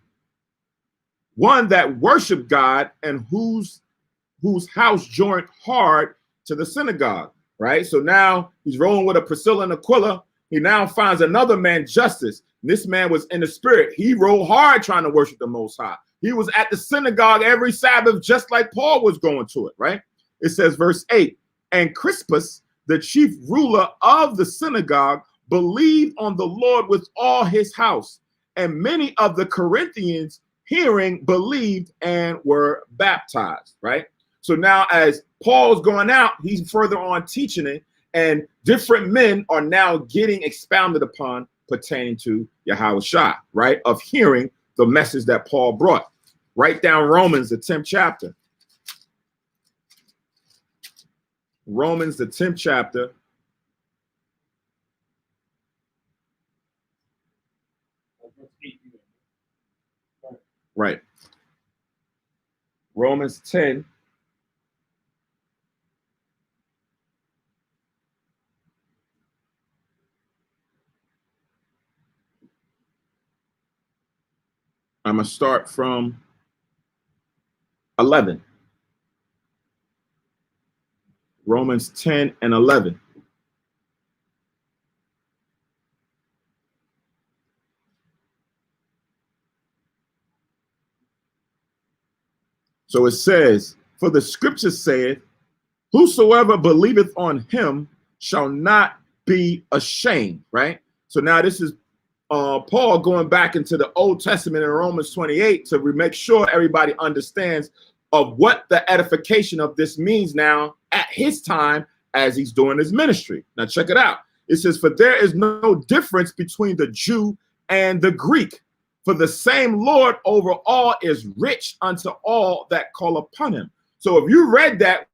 one that worshiped God and whose house joined hard to the synagogue, right? So now he's rolling with a Priscilla and Aquila. He now finds another man, Justus. This man was in the spirit. He rolled hard trying to worship the Most High. He was at the synagogue every Sabbath, just like Paul was going to it, right? It says, verse 8, and Crispus, the chief ruler of the synagogue, believed on the Lord with all his house. And many of the Corinthians hearing believed and were baptized, right? So now as Paul's going out, he's further on teaching it, and different men are now getting expounded upon pertaining to Yahushua, right? Of hearing the message that Paul brought. Write down Romans, the 10th chapter. Romans, the 10th chapter. Right. Romans 10. I'm going to start from 11. Romans 10 and 11. So it says, for the scripture saith, whosoever believeth on him shall not be ashamed, right? So now this is Paul going back into the Old Testament in Romans 28 to make sure everybody understands of what the edification of this means now at his time as he's doing his ministry. Now check it out. It says, for there is no difference between the Jew and the Greek, For the same Lord over all is rich unto all that call upon him. So if you read that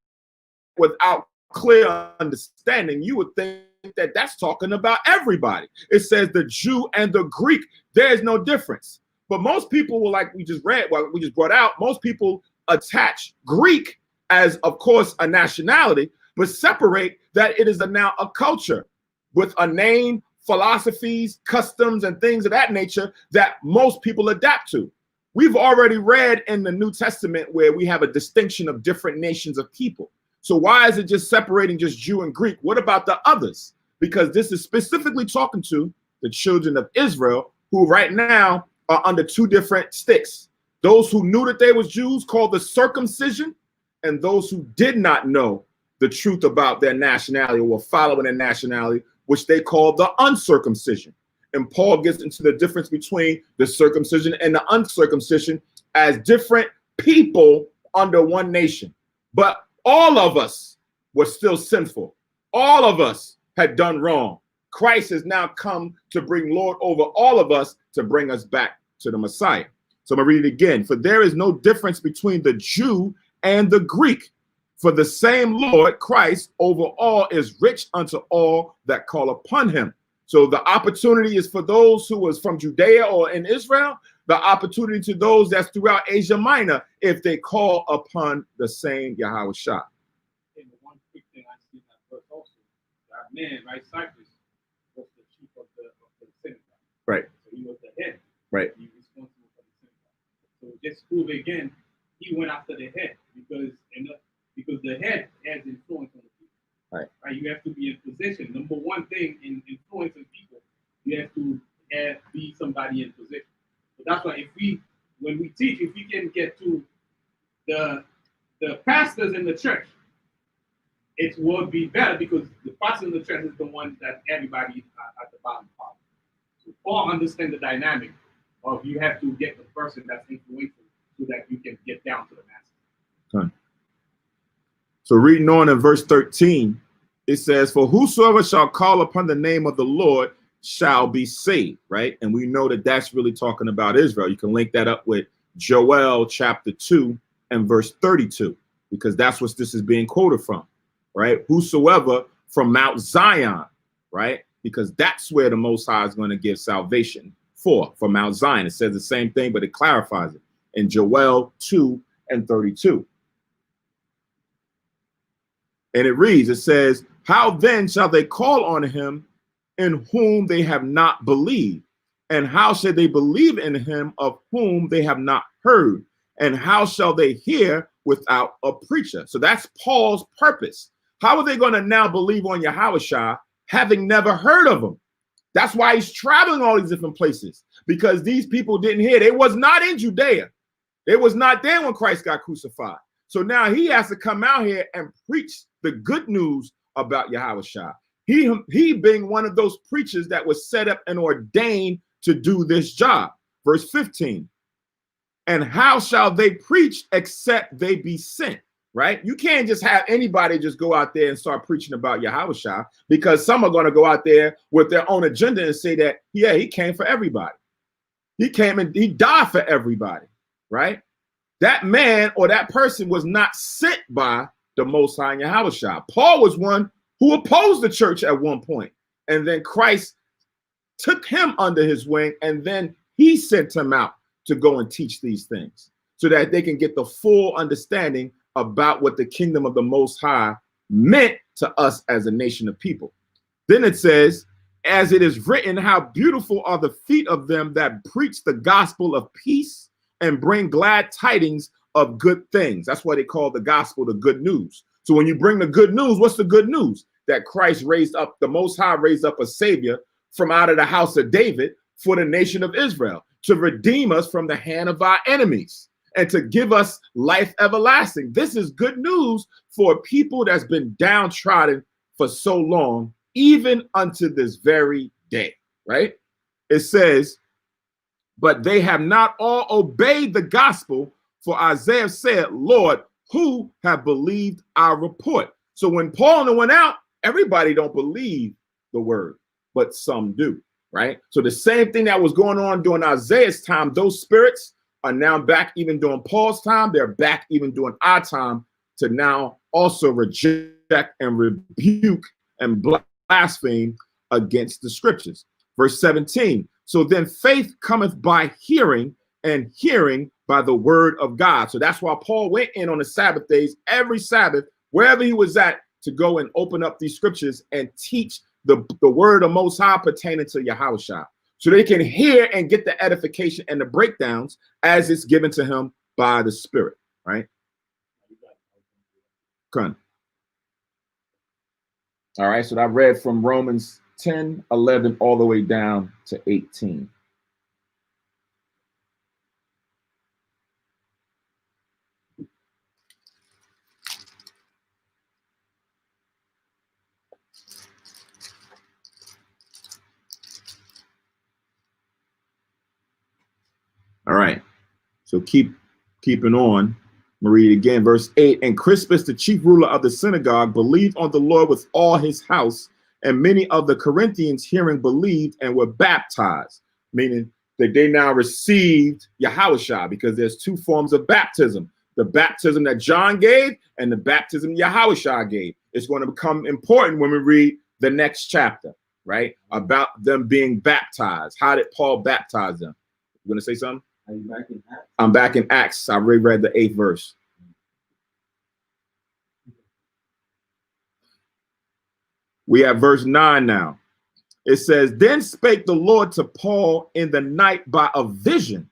without clear understanding, you would think that that's talking about everybody. It says the Jew and the Greek, there is no difference. But most people will, like we just read, what we just brought out, most people attach Greek as, of course, a nationality, but separate that it is now a culture with a name, philosophies, customs, and things of that nature that most people adapt to. We've already read in the New Testament where we have a distinction of different nations of people. So why is it just separating just Jew and Greek? What about the others? Because this is specifically talking to the children of Israel, who right now are under two different sticks. Those who knew that they was Jews, called the circumcision, and those who did not know the truth about their nationality or were following their nationality, which they call the uncircumcision. And Paul gets into the difference between the circumcision and the uncircumcision as different people under one nation. But all of us were still sinful. All of us had done wrong. Christ has now come to bring Lord over all of us to bring us back to the Messiah. So I'm going to read it again. For there is no difference between the Jew and the Greek. For the same Lord Christ over all is rich unto all that call upon him. So the opportunity is for those who was from Judea or in Israel, the opportunity to those that's throughout Asia Minor, if they call upon the same Yahweh Shah. And the one quick thing I see in that verse also, that man, right, Cyprus, was the chief of the synagogue. Right. So he was the head. Right. He was responsible for the synagogue. So just prove again, he went after the head because the head has influence on the people. Right. Right. You have to be in position. Number one thing in influencing people, you have to be somebody in position. So that's why when we teach, if we can get to the pastors in the church, it would be better because the pastor in the church is the one that everybody at the bottom follows. So Paul understands the dynamic of you have to get the person that's influential so that you can get down to the masses. Okay. So reading on in verse 13, it says, for whosoever shall call upon the name of the Lord shall be saved, right? And we know that that's really talking about Israel. You can link that up with Joel chapter 2 and verse 32, because that's what this is being quoted from, right? Whosoever from Mount Zion, right? Because that's where the Most High is going to give salvation from Mount Zion. It says the same thing, but it clarifies it in Joel 2 and 32. And it reads, it says, how then shall they call on him in whom they have not believed? And how shall they believe in him of whom they have not heard? And how shall they hear without a preacher? So that's Paul's purpose. How are they going to now believe on Yahushua having never heard of him? That's why he's traveling all these different places, because these people didn't hear. They was not in Judea. They was not there when Christ got crucified. So now he has to come out here and preach the good news about Yahushua. He being one of those preachers that was set up and ordained to do this job. Verse 15. And how shall they preach except they be sent? Right? You can't just have anybody just go out there and start preaching about Yahushua, because some are going to go out there with their own agenda and say that, yeah, he came for everybody. He came and he died for everybody, right? That man or that person was not sent by the Most High Yahushua. Paul was one who opposed the church at one point, and then Christ took him under his wing, and then he sent him out to go and teach these things so that they can get the full understanding about what the kingdom of the Most High meant to us as a nation of people. Then it says, as it is written, how beautiful are the feet of them that preach the gospel of peace and bring glad tidings of good things. That's why they call the gospel the good news. So when you bring the good news, what's the good news? That Christ raised up, the Most High raised up a savior from out of the house of David for the nation of Israel to redeem us from the hand of our enemies and to give us life everlasting. This is good news for a people that's been downtrodden for so long, even unto this very day, right? It says, but they have not all obeyed the gospel, for Isaiah said, Lord, who have believed our report? So when Paul went out, everybody don't believe the word, but some do, right? So the same thing that was going on during Isaiah's time, those spirits are now back even during Paul's time. They're back even during our time to now also reject and rebuke and blaspheme against the scriptures. Verse 17, so then faith cometh by hearing, and hearing by the word of God. So that's why Paul went in on the Sabbath days, every Sabbath, wherever he was at, to go and open up these scriptures and teach the word of Most High pertaining to Yahushua. So they can hear and get the edification and the breakdowns as it's given to him by the Spirit, right? Come. All right, so I read from Romans 10, 11, all the way down to 18. All right, so keeping on. I'm read it again, verse 8. And Crispus, the chief ruler of the synagogue, believed on the Lord with all his house, and many of the Corinthians hearing believed and were baptized, meaning that they now received Yahushua, because there's two forms of baptism: the baptism that John gave and the baptism Yahushua gave. It's going to become important when we read the next chapter, right? About them being baptized. How did Paul baptize them? You going to say something? Are you back in Acts? I'm back in Acts. I reread the 8th verse. We have verse 9 now. It says, then spake the Lord to Paul in the night by a vision.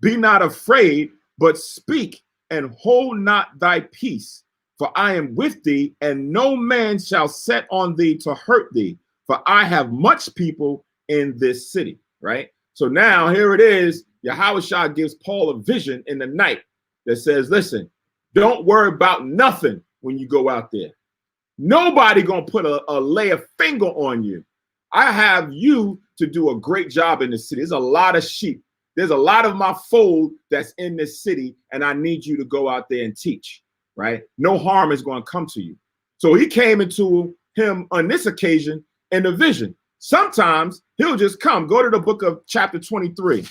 Be not afraid, but speak, and hold not thy peace. For I am with thee, and no man shall set on thee to hurt thee. For I have much people in this city, right? So now here it is. Yahushua gives Paul a vision in the night that says, listen, don't worry about nothing when you go out there. Nobody gonna put a lay a finger on you. I have you to do a great job in the city. There's a lot of sheep. There's a lot of my fold that's in this city, and I need you to go out there and teach, right? No harm is going to come to you. So he came into him on this occasion in a vision. Sometimes he'll just come. Go to the book of chapter 23.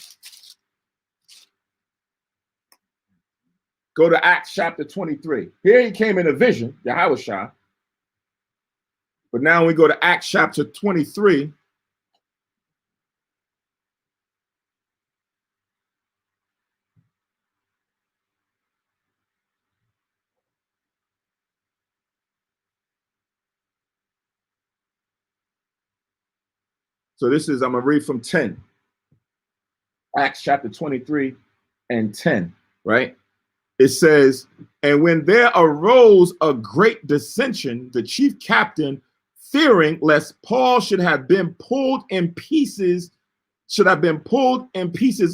Go to Acts chapter 23. Here he came in a vision, Yahushua. But now we go to Acts chapter 23. So this is, I'm going to read from 10. Acts chapter 23 and 10, right? It says, and when there arose a great dissension, the chief captain, fearing lest Paul should have been pulled in pieces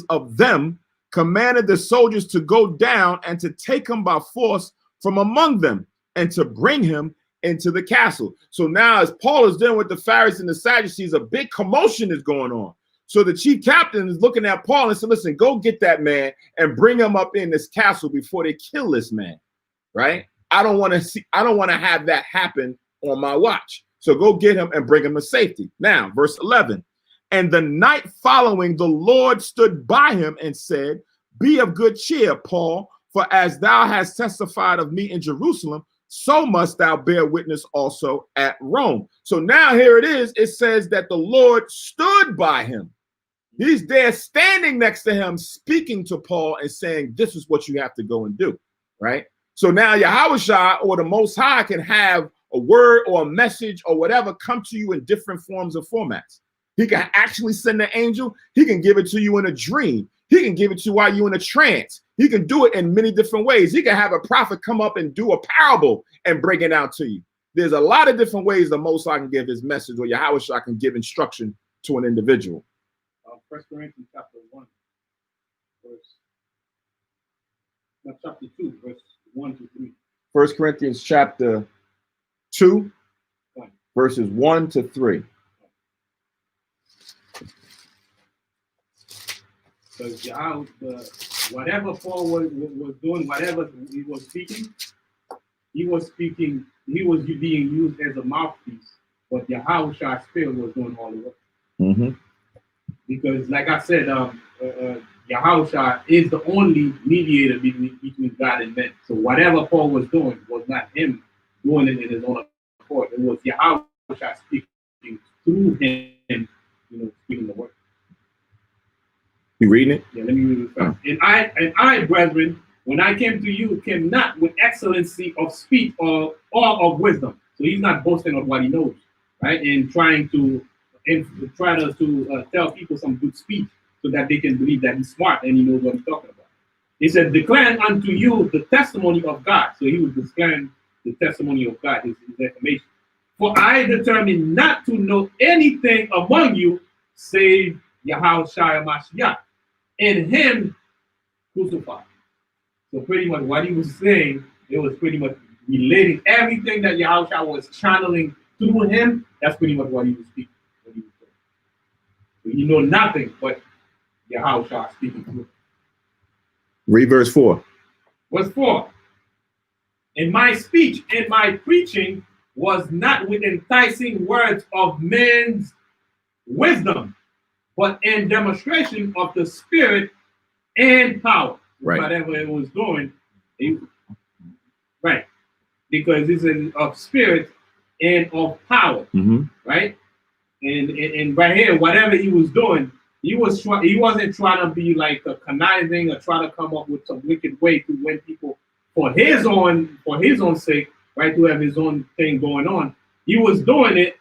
of them, commanded the soldiers to go down and to take him by force from among them and to bring him into the castle. So now as Paul is dealing with the Pharisees and the Sadducees, a big commotion is going on. So the chief captain is looking at Paul and said, listen, go get that man and bring him up in this castle before they kill this man, right? I don't want to have that happen on my watch. So go get him and bring him to safety. Now, verse 11, and the night following, the Lord stood by him and said, be of good cheer, Paul, for as thou hast testified of me in Jerusalem, so must thou bear witness also at Rome. So now here it is. It says that the Lord stood by him. He's there standing next to him, speaking to Paul and saying, this is what you have to go and do, right? So now Yahushua or the Most High can have a word or a message or whatever come to you in different forms or formats. He can actually send an angel. He can give it to you in a dream. He can give it to you while you're in a trance. He can do it in many different ways. He can have a prophet come up and do a parable and bring it out to you. There's a lot of different ways the Most High can give his message, or Yahushua can give instruction to an individual. 1 Corinthians chapter 1, chapter 2, verse 1 to 3. 1 Corinthians chapter 2, verses 1 to 3. Because whatever Paul was doing, whatever he was speaking, he was being used as a mouthpiece, but Yahushua's spirit was doing all the work. Mm-hmm. because like I said, Yahushua is the only mediator between God and men. So whatever Paul was doing was not him doing it in his own accord. It was Yahushua speaking through him, speaking the word. You reading it? Yeah, let me read it first. And I, brethren, when I came to you, came not with excellency of speech or of wisdom. So he's not boasting of what he knows, right? And trying to tell people some good speech so that they can believe that he's smart and he knows what he's talking about. He said, declaring unto you the testimony of God. So he was declaring the testimony of God, his information. For I determined not to know anything among you save Yahushua Mashiach, and him crucified. So pretty much what he was saying, it was pretty much relating everything that Yahushua was channeling through him. That's pretty much what he was speaking. So you know nothing but Yahushua speaking through him. Read verse 4. Verse 4. And my speech and my preaching was not with enticing words of men's wisdom, but in demonstration of the Spirit and power. Right. Whatever it was doing, right? Because this is of spirit and of power, right? And right here, whatever he was doing, he wasn't trying to be like a conniving or trying to come up with some wicked way to win people for his own sake, right? To have his own thing going on. He was doing it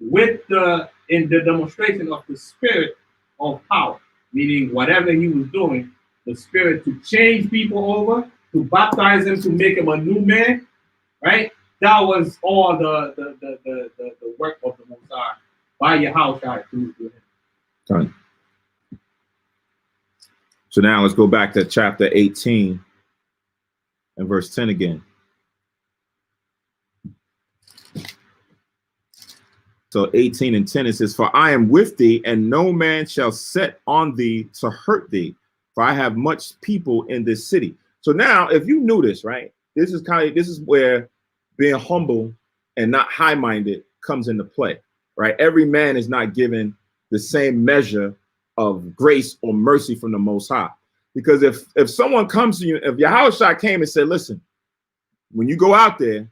in the demonstration of the spirit of power, meaning whatever he was doing, the spirit to change people over, to baptize them, to make him a new man, right? That was all the work of the Most High by Yahushua to him. Done. So now let's go back to chapter 18 and verse 10 again. So 18 and 10, it says, for I am with thee, and no man shall set on thee to hurt thee, for I have much people in this city. So now, if you knew this, right, this is where being humble and not high-minded comes into play, right? Every man is not given the same measure of grace or mercy from the Most High. Because if someone comes to you, if Yahushua came and said, listen, when you go out there,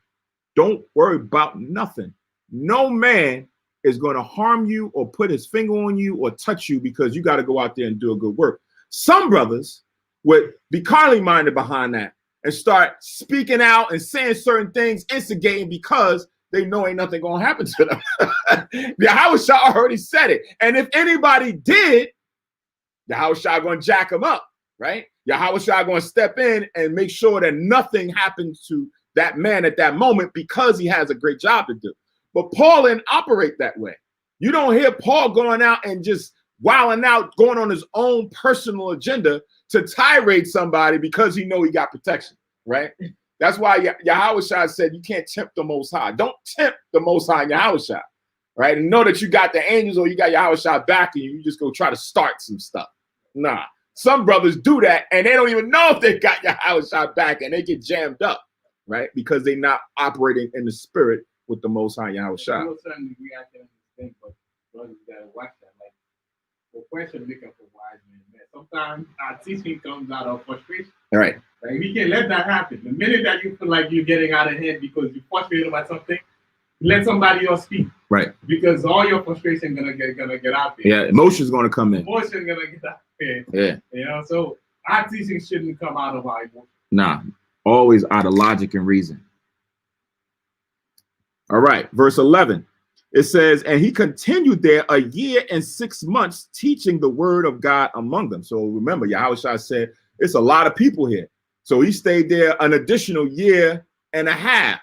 don't worry about nothing. No man is going to harm you or put his finger on you or touch you because you got to go out there and do a good work. Some brothers would be carnally minded behind that and start speaking out and saying certain things, instigating because they know ain't nothing going to happen to them. Yahushua already said it. And if anybody did, Yahushua going to jack them up, right? Yahushua going to step in and make sure that nothing happens to that man at that moment because he has a great job to do. But Paul didn't operate that way. You don't hear Paul going out and just wilding out, going on his own personal agenda to tirade somebody because he know he got protection, right? That's why Yahushua said you can't tempt the Most High. Don't tempt the Most High Yahushua, right? And know that you got the angels or you got Yahushua backing you. You just go try to start some stuff. Nah. Some brothers do that and they don't even know if they got Yahushua back and they get jammed up, right? Because they're not operating in the spirit with the Most High Yahushua. But brothers gotta watch that. Like, the question make up for wise men. Sometimes our teaching comes out of frustration. All right. Like, we can't let that happen. The minute that you feel like you're getting out of hand because you're frustrated about something, let somebody else speak. Right. Because all your frustration gonna get out there. Yeah, emotion's gonna come in. Emotion gonna get out there. Yeah. You know, so our teaching shouldn't come out of our emotion. Nah, always out of logic and reason. All right, verse 11. It says, and he continued there 1 year and 6 months teaching the word of God among them. So remember, Yahushua said, it's a lot of people here. So he stayed there an additional 1.5 years,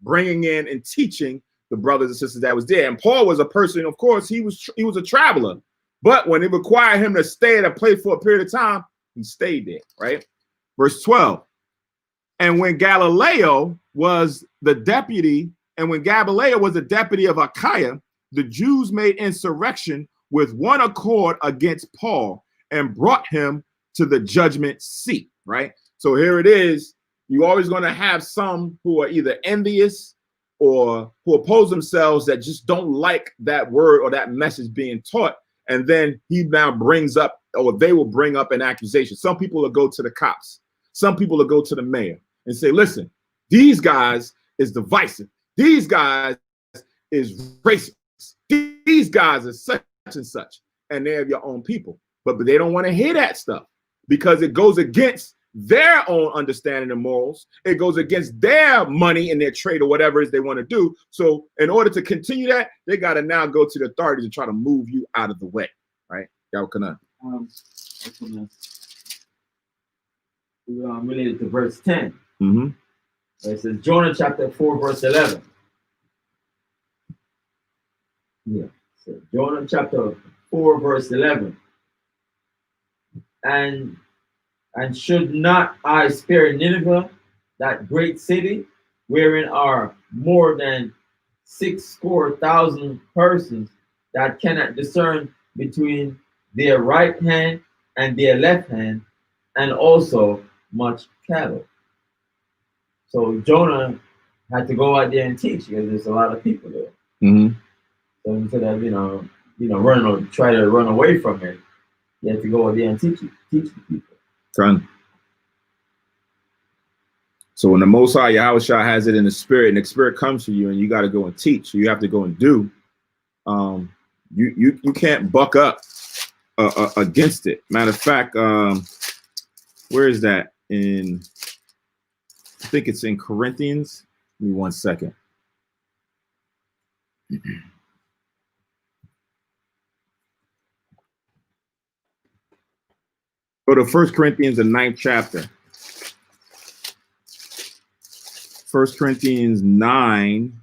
bringing in and teaching the brothers and sisters that was there. And Paul was a person, of course, he was a traveler. But when it required him to stay at a place for a period of time, he stayed there, right? Verse 12. And when Galileo was the deputy of Achaia, the Jews made insurrection with one accord against Paul and brought him to the judgment seat, right? So here it is. You're always going to have some who are either envious or who oppose themselves that just don't like that word or that message being taught. And then he now brings up, or they will bring up an accusation. Some people will go to the cops. Some people will go to the mayor and say, listen, these guys is divisive. These guys is racist. These guys are such and such. And they're your own people. But they don't want to hear that stuff because it goes against their own understanding of morals. It goes against their money and their trade or whatever it is they want to do. So in order to continue that, they got to now go to the authorities and try to move you out of the way, right? Y'all can related to verse 10. Mm-hmm. It says Jonah chapter 4, verse 11. Yeah. So Jonah chapter 4, verse 11. And should not I spare Nineveh, that great city, wherein are more than 60,000 persons that cannot discern between their right hand and their left hand, and also much cattle. So Jonah had to go out there and teach because there's a lot of people there. Mm-hmm. So instead of try to run away from it, you have to go out there and teach the people. Son. So when the Most High Yahushua has it in the spirit, and the spirit comes to you, and you got to go and teach, so you have to go and do. You can't buck up against it. Matter of fact, where is that in? I think it's in Corinthians. Give me 1 second. Go to 1 Corinthians, the 9th chapter. 1 Corinthians 9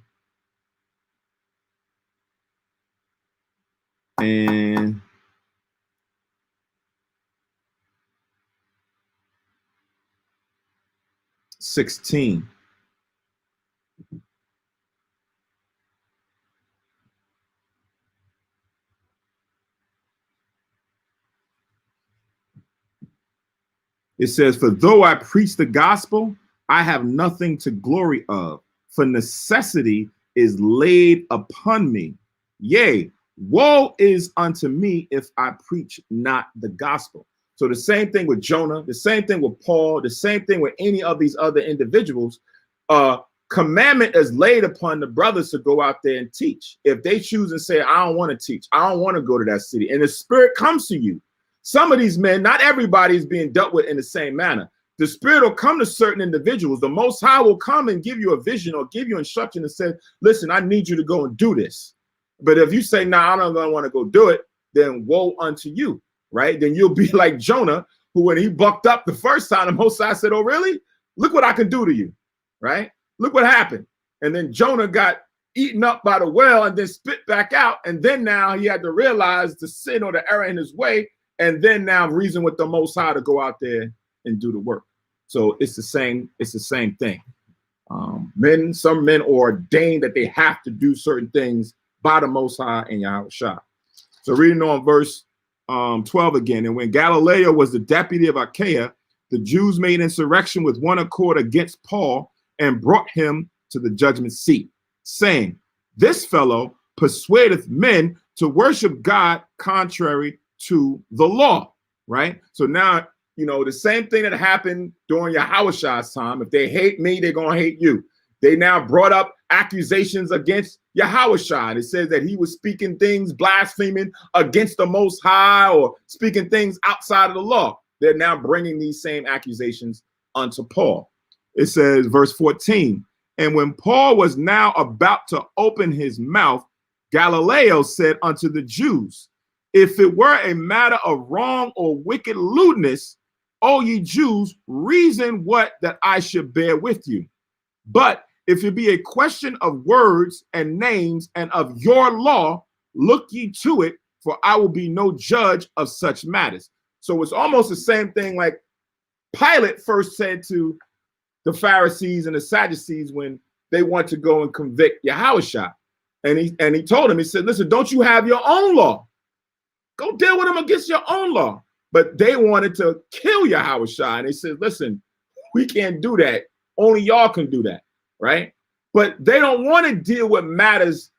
and 16. It says, for though I preach the gospel, I have nothing to glory of, for necessity is laid upon me. Yea, woe is unto me if I preach not the gospel. So the same thing with Jonah, the same thing with Paul, the same thing with any of these other individuals. Commandment is laid upon the brothers to go out there and teach. If they choose and say, I don't want to teach, I don't want to go to that city, and the spirit comes to you. Some of these men, not everybody is being dealt with in the same manner. The spirit will come to certain individuals. The Most High will come and give you a vision or give you instruction and say, listen, I need you to go and do this. But if you say, nah, I don't want to go do it, then woe unto you, right? Then you'll be like Jonah, who when he bucked up the first time, the Most High said, oh, really? Look what I can do to you, right? Look what happened. And then Jonah got eaten up by the whale and then spit back out. And then now he had to realize the sin or the error in his way. And then now reason with the Most High to go out there and do the work. So it's the same thing. Some men are ordained that they have to do certain things by the Most High and Yahushua. So reading on verse 12 again. And when Galileo was the deputy of Achaia, the Jews made insurrection with one accord against Paul and brought him to the judgment seat, saying, this fellow persuadeth men to worship God contrary to the law, right? So now, the same thing that happened during Yahushua's time. If they hate me, they're going to hate you. They now brought up accusations against Yahushua. It says that he was speaking things, blaspheming against the Most High or speaking things outside of the law. They're now bringing these same accusations unto Paul. It says, verse 14, and when Paul was now about to open his mouth, Galileo said unto the Jews, if it were a matter of wrong or wicked lewdness, O ye Jews, reason what that I should bear with you. But if it be a question of words and names and of your law, look ye to it, for I will be no judge of such matters. So it's almost the same thing like Pilate first said to the Pharisees and the Sadducees when they want to go and convict Yahushua. And he told him, he said, listen, don't you have your own law? Go deal with them against your own law. But they wanted to kill Yahushua. And they said, listen, we can't do that. Only y'all can do that, right? But they don't want to deal with matters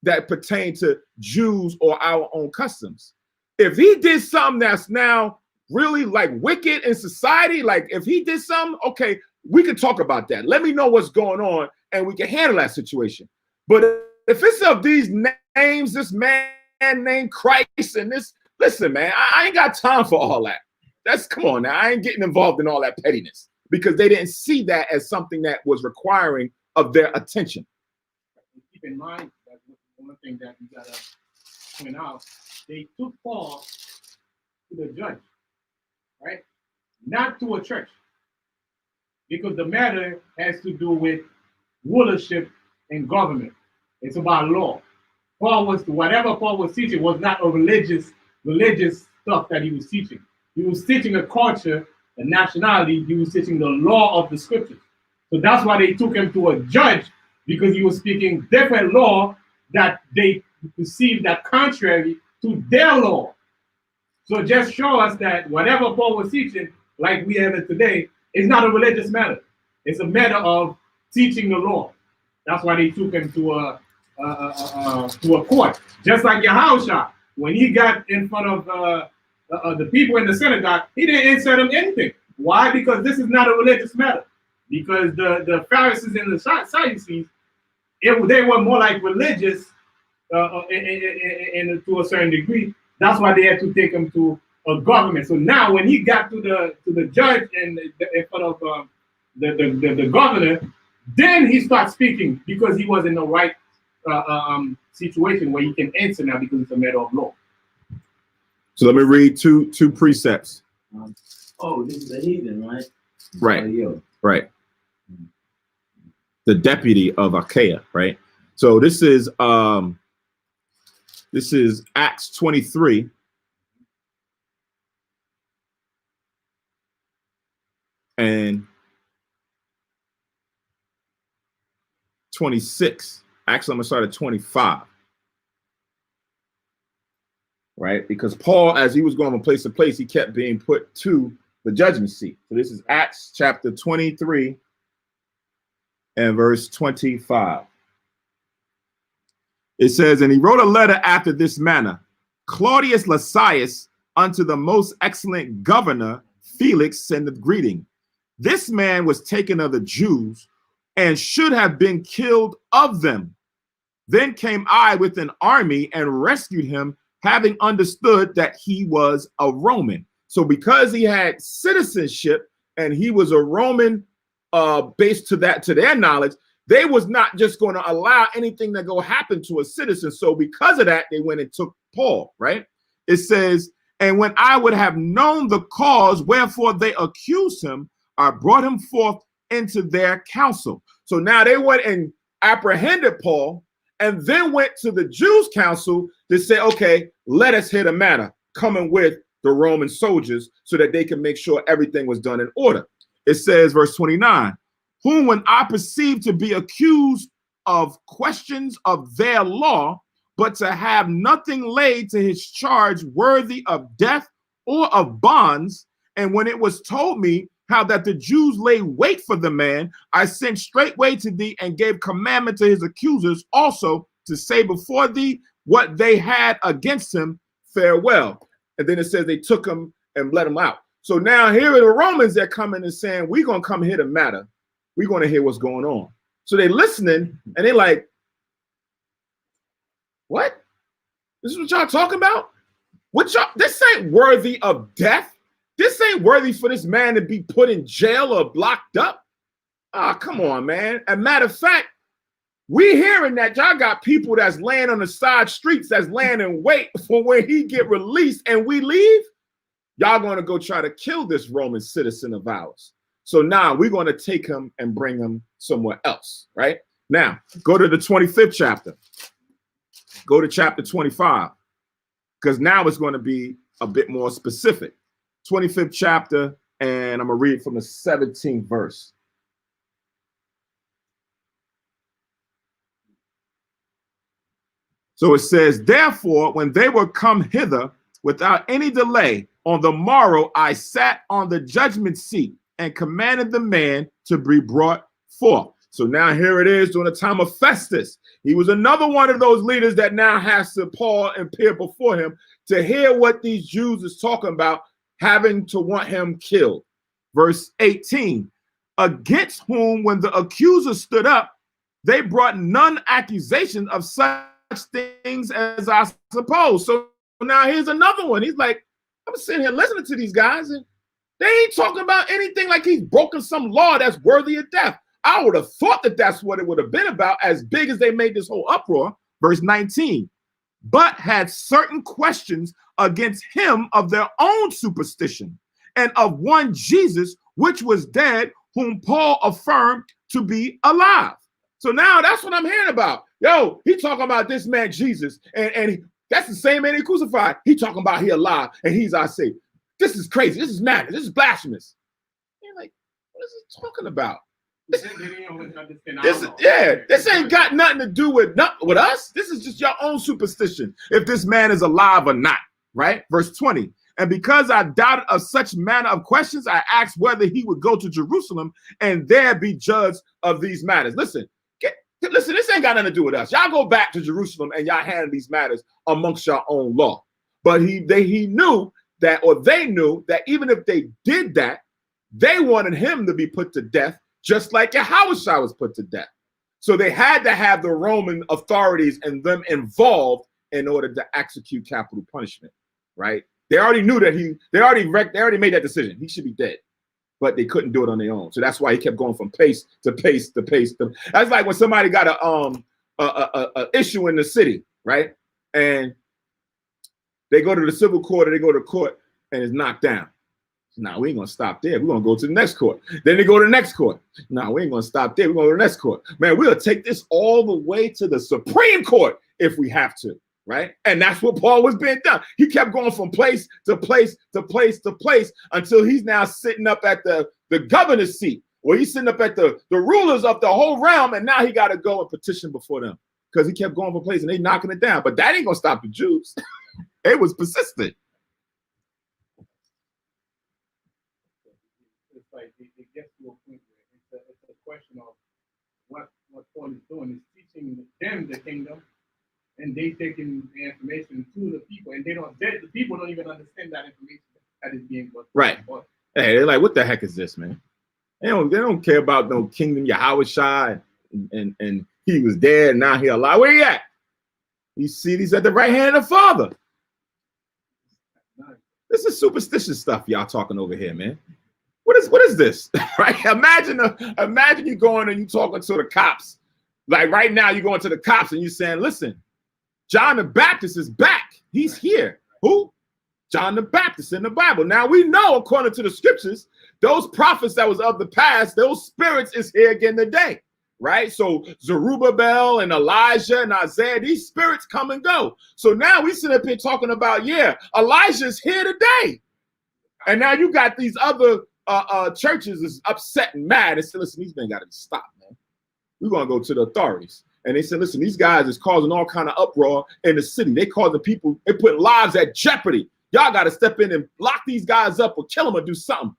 that pertain to Jews or our own customs. If he did something that's now really like wicked in society, like if he did something, okay, we can talk about that. Let me know what's going on and we can handle that situation. But if it's of these names, this man named Christ and this, listen, man, I ain't got time for all that. Come on now, I ain't getting involved in all that pettiness because they didn't see that as something that was requiring of their attention. Keep in mind that one thing that we gotta point out, they took Paul to the judge, right? Not to a church. Because the matter has to do with rulership and government. It's about law. Whatever Paul was teaching was not a religious stuff that he was teaching. He was teaching a culture, a nationality. He was teaching the law of the scriptures. So that's why they took him to a judge, because he was speaking different law that they perceived that contrary to their law. So just show us that whatever Paul was teaching, like we have it today, is not a religious matter. It's a matter of teaching the law. That's why they took him to a court. Just like Yahushua, when he got in front of the people in the synagogue, he didn't answer them anything. Why? Because this is not a religious matter. Because the Pharisees and the Sadducees, they were more like religious to a certain degree. That's why they had to take him to a government. So now when he got to the judge and in front of the governor, then he starts speaking, because he was in the right situation where he can answer now, because it's a matter of law. So let me read two precepts. This is a heathen, right? Right. Right. The deputy of Achaia, right? So this is Acts 23. And 26. Actually, I'm gonna start at 25. Right? Because Paul, as he was going from place to place, he kept being put to the judgment seat. So this is Acts chapter 23 and verse 25. It says, and he wrote a letter after this manner: Claudius Lysias unto the most excellent governor Felix sendeth greeting. This man was taken of the Jews and should have been killed of them. Then came I with an army and rescued him, having understood that he was a Roman. So because he had citizenship and he was a Roman, based to their knowledge, they was not just going to allow anything to go happen to a citizen. So because of that, they went and took Paul, right? It says, and when I would have known the cause wherefore they accused him, I brought him forth into their council. So now they went and apprehended Paul and then went to the Jews' council to say, okay, let us hear the matter, coming with the Roman soldiers so that they can make sure everything was done in order. It says, verse 29, whom when I perceived to be accused of questions of their law, but to have nothing laid to his charge worthy of death or of bonds, and when it was told me how that the Jews lay wait for the man, I sent straightway to thee and gave commandment to his accusers also to say before thee what they had against him, farewell. And then it says they took him and let him out. So now here are the Romans that come in and saying, we're going to come hear the matter. We're going to hear what's going on. So they're listening and they're like, what? This is what y'all talking about? This ain't worthy of death. This ain't worthy for this man to be put in jail or blocked up. Come on, man. As a matter of fact, we hearing that y'all got people that's laying on the side streets, that's laying in wait for when he get released and we leave. Y'all going to go try to kill this Roman citizen of ours. So now we're going to take him and bring him somewhere else, right? Now, go to the 25th chapter. Go to chapter 25, because now it's going to be a bit more specific. 25th chapter, and I'm going to read from the 17th verse. So it says, therefore, when they were come hither without any delay, on the morrow I sat on the judgment seat and commanded the man to be brought forth. So now here it is during the time of Festus. He was another one of those leaders that now has to Paul appear before him to hear what these Jews is talking about, having to want him killed. Verse 18, against whom when the accusers stood up, they brought none accusation of such things as I suppose. So now here's another one. He's like, I'm sitting here listening to these guys, and they ain't talking about anything like he's broken some law that's worthy of death. I would have thought that that's what it would have been about, as big as they made this whole uproar. Verse 19, but had certain questions against him of their own superstition, and of one Jesus, which was dead, whom Paul affirmed to be alive. So now that's what I'm hearing about. Yo, he talking about this man Jesus, and that's the same man he crucified. He talking about he alive, and he's our Savior. This is crazy. This is madness. This is blasphemous. You're like, what is he talking about? This ain't got nothing to do with us. This is just your own superstition, if this man is alive or not, right? Verse 20, and because I doubted of such manner of questions, I asked whether he would go to Jerusalem and there be judged of these matters. Listen, this ain't got nothing to do with us. Y'all go back to Jerusalem and y'all handle these matters amongst your own law. But he knew that, or they knew that even if they did that, they wanted him to be put to death, just like Yahushua was put to death. So they had to have the Roman authorities and them involved in order to execute capital punishment, right? They already knew that they already made that decision. He should be dead, but they couldn't do it on their own. So that's why he kept going from pace to pace to pace. That's like when somebody got a issue in the city, right? And they go to the civil court, or they go to court, and it's knocked down. Now we ain't gonna stop there. We're gonna go to the next court. Then they go to the next court. No, we ain't gonna stop there. We're going to the next court. Man, we'll take this all the way to the Supreme Court if we have to, right? And that's what Paul was being done. He kept going from place to place to place to place until he's now sitting up at the governor's seat, where he's sitting up at the rulers of the whole realm, and now he got to go and petition before them because he kept going from place and they knocking it down. But that ain't gonna stop the Jews. It was persistent. Like it gets to a point where it's a question of what Paul is doing is teaching them the kingdom, and they taking the information to the people, and the people don't even understand that information that is being brought. Right. Hey, they're like, what the heck is this, man? They don't care about no kingdom, Yahushua, and he was dead, and now he alive. Where he at? You see, he's at the right hand of the Father. This is superstitious stuff y'all talking over here, man. What is this? Right? Imagine you going and you talking to the cops. Like right now, you're going to the cops and you're saying, listen, John the Baptist is back. He's here. Who? John the Baptist in the Bible. Now we know, according to the scriptures, those prophets that was of the past, those spirits is here again today. Right? So Zerubbabel and Elijah and Isaiah, these spirits come and go. So now we sit up here talking about, yeah, Elijah's here today. And now you got these other churches is upset and mad and said, listen, these men got to stop, man. We're going to go to the authorities. And they said, listen, these guys is causing all kind of uproar in the city. They causing people, they put lives at jeopardy. Y'all got to step in and lock these guys up or kill them or do something.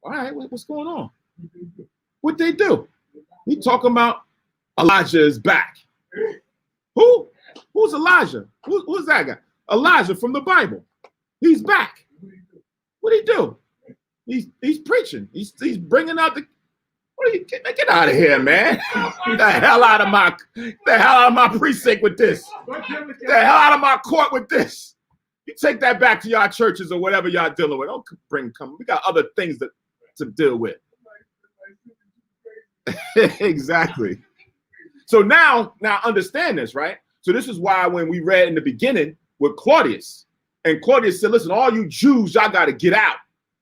All right, what's going on? What they do? He talking about Elijah is back. Who? Who's Elijah? Who's that guy? Elijah from the Bible. He's back. What did he do? He's preaching. He's bringing out the. What are you get out of here, man? The hell out of my precinct with this. The hell out of my court with this. You take that back to y'all churches or whatever y'all dealing with. Don't come. We got other things to deal with. Exactly. So now understand this, right? So this is why when we read in the beginning with Claudius, and Claudius said, listen, all you Jews, y'all got to get out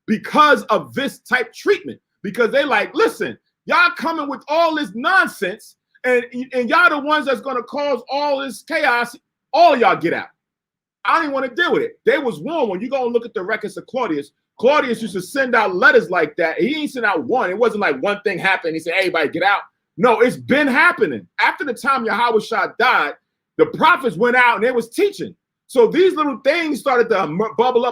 because of this type treatment. Because they like, listen, y'all coming with all this nonsense and y'all the ones that's going to cause all this chaos. All y'all get out. I don't even want to deal with it. They was warned. When you go and look at the records of Claudius used to send out letters like that. He ain't sent out one. It wasn't like one thing happened. He said, hey, everybody get out. No, it's been happening. After the time Yahushua died, the prophets went out and they was teaching. So these little things started to bubble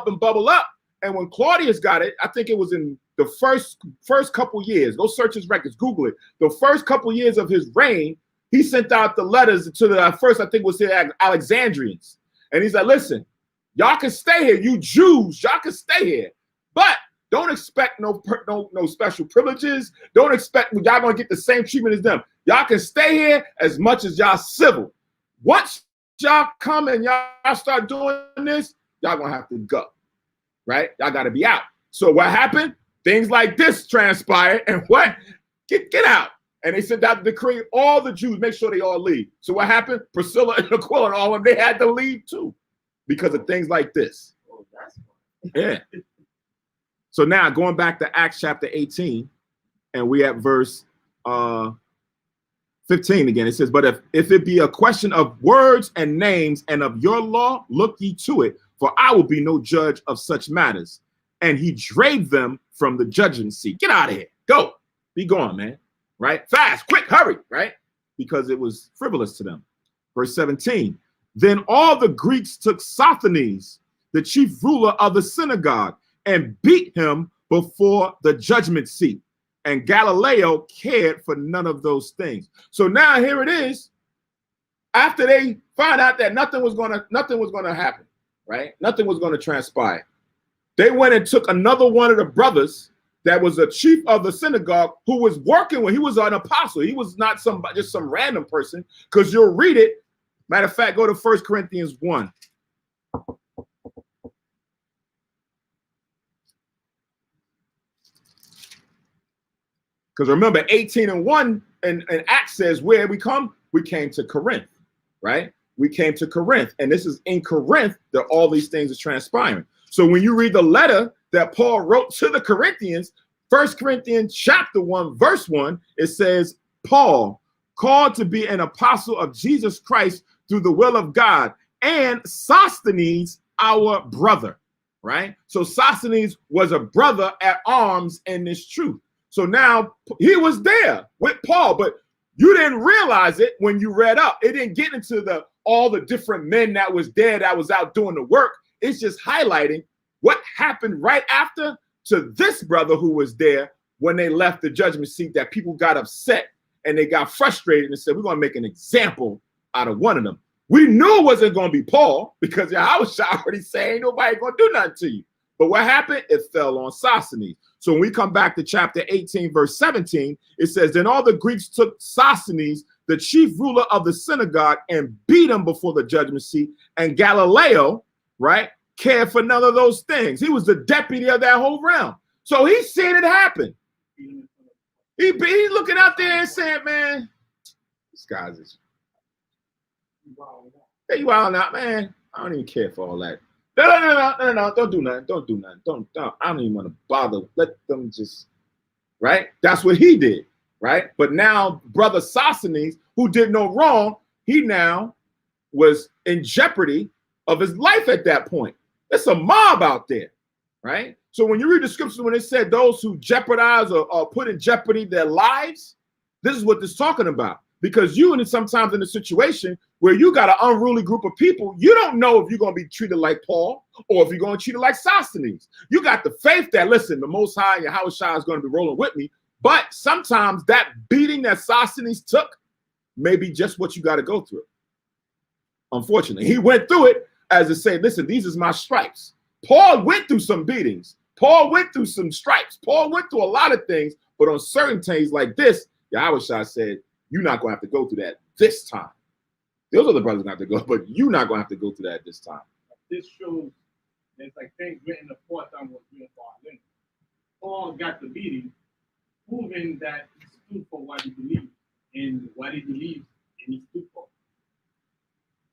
up. And when Claudius got it, I think it was in the first couple years, go search his records, Google it. The first couple years of his reign, he sent out the letters to the first, I think was the Alexandrians. And he's like, listen, y'all can stay here. You Jews, y'all can stay here. But don't expect no special privileges. Don't expect y'all going to get the same treatment as them. Y'all can stay here as much as y'all civil. Once y'all come and y'all start doing this, y'all going to have to go. Right? Y'all got to be out. So what happened? Things like this transpired. And what? Get out. And they sent out the decree, all the Jews, make sure they all leave. So what happened? Priscilla and Aquila and all of them, they had to leave too because of things like this. Oh, that's Yeah. So now going back to Acts chapter 18, and we at verse 15 again. It says, but if it be a question of words and names and of your law, look ye to it, for I will be no judge of such matters. And he drave them from the judging seat. Get out of here. Go. Be gone, man. Right? Fast, quick, hurry, right? Because it was frivolous to them. Verse 17, then all the Greeks took Sosthenes, the chief ruler of the synagogue, and beat him before the judgment seat. And Galileo cared for none of those things. So now here it is. After they found out that nothing was gonna happen, right? Nothing was gonna transpire. They went and took another one of the brothers that was a chief of the synagogue who was working when he was an apostle. He was not just some random person, because you'll read it. Matter of fact, go to 1 Corinthians 1. Because remember, 18:1 and Acts says where we come, we came to Corinth, right? We came to Corinth, and this is in Corinth that all these things are transpiring. So when you read the letter that Paul wrote to the Corinthians, 1 Corinthians chapter 1, verse 1, it says, Paul, called to be an apostle of Jesus Christ through the will of God, and Sosthenes, our brother, right? So Sosthenes was a brother at arms in this truth. So now he was there with Paul, but you didn't realize it when you read up. It didn't get into all the different men that was there that was out doing the work. It's just highlighting what happened right after to this brother who was there when they left the judgment seat, that people got upset and they got frustrated and said, we're going to make an example out of one of them. We knew it wasn't going to be Paul, because I was already saying nobody going to do nothing to you. But what happened? It fell on Sosthenes. So when we come back to chapter 18, verse 17, it says, then all the Greeks took Sosthenes, the chief ruler of the synagogue, and beat him before the judgment seat. And Galileo, right, cared for none of those things. He was the deputy of that whole realm. So he's seen it happen. He looking out there and saying, man, this guy's just, hey, you out now, man. I don't even care for all that. No, don't do nothing. Don't do nothing. Don't. I don't even want to bother. Let them just, right? That's what he did, right? But now brother Sosthenes, who did no wrong, he now was in jeopardy of his life at that point. It's a mob out there, right? So when you read the scriptures, when it said those who jeopardize or put in jeopardy their lives, this is what this is talking about. Because you and sometimes in a situation where you got an unruly group of people, you don't know if you're going to be treated like Paul or if you're going to treat it like Sosthenes. You got the faith that, listen, the Most High and Yahweh Shai is going to be rolling with me. But sometimes that beating that Sosthenes took may be just what you got to go through. Unfortunately, he went through it as to say, listen, these is my stripes. Paul went through some beatings. Paul went through some stripes. Paul went through a lot of things, but on certain things like this, Yahweh Shai said, you're not going to have to go through that this time. Those other brothers going to have to go, but you're not going to have to go through that this time. This shows there's like things written the fourth time was written for our lineage. Paul got the beating, proving that he stood for what he believed, and what he believes, and he stood for.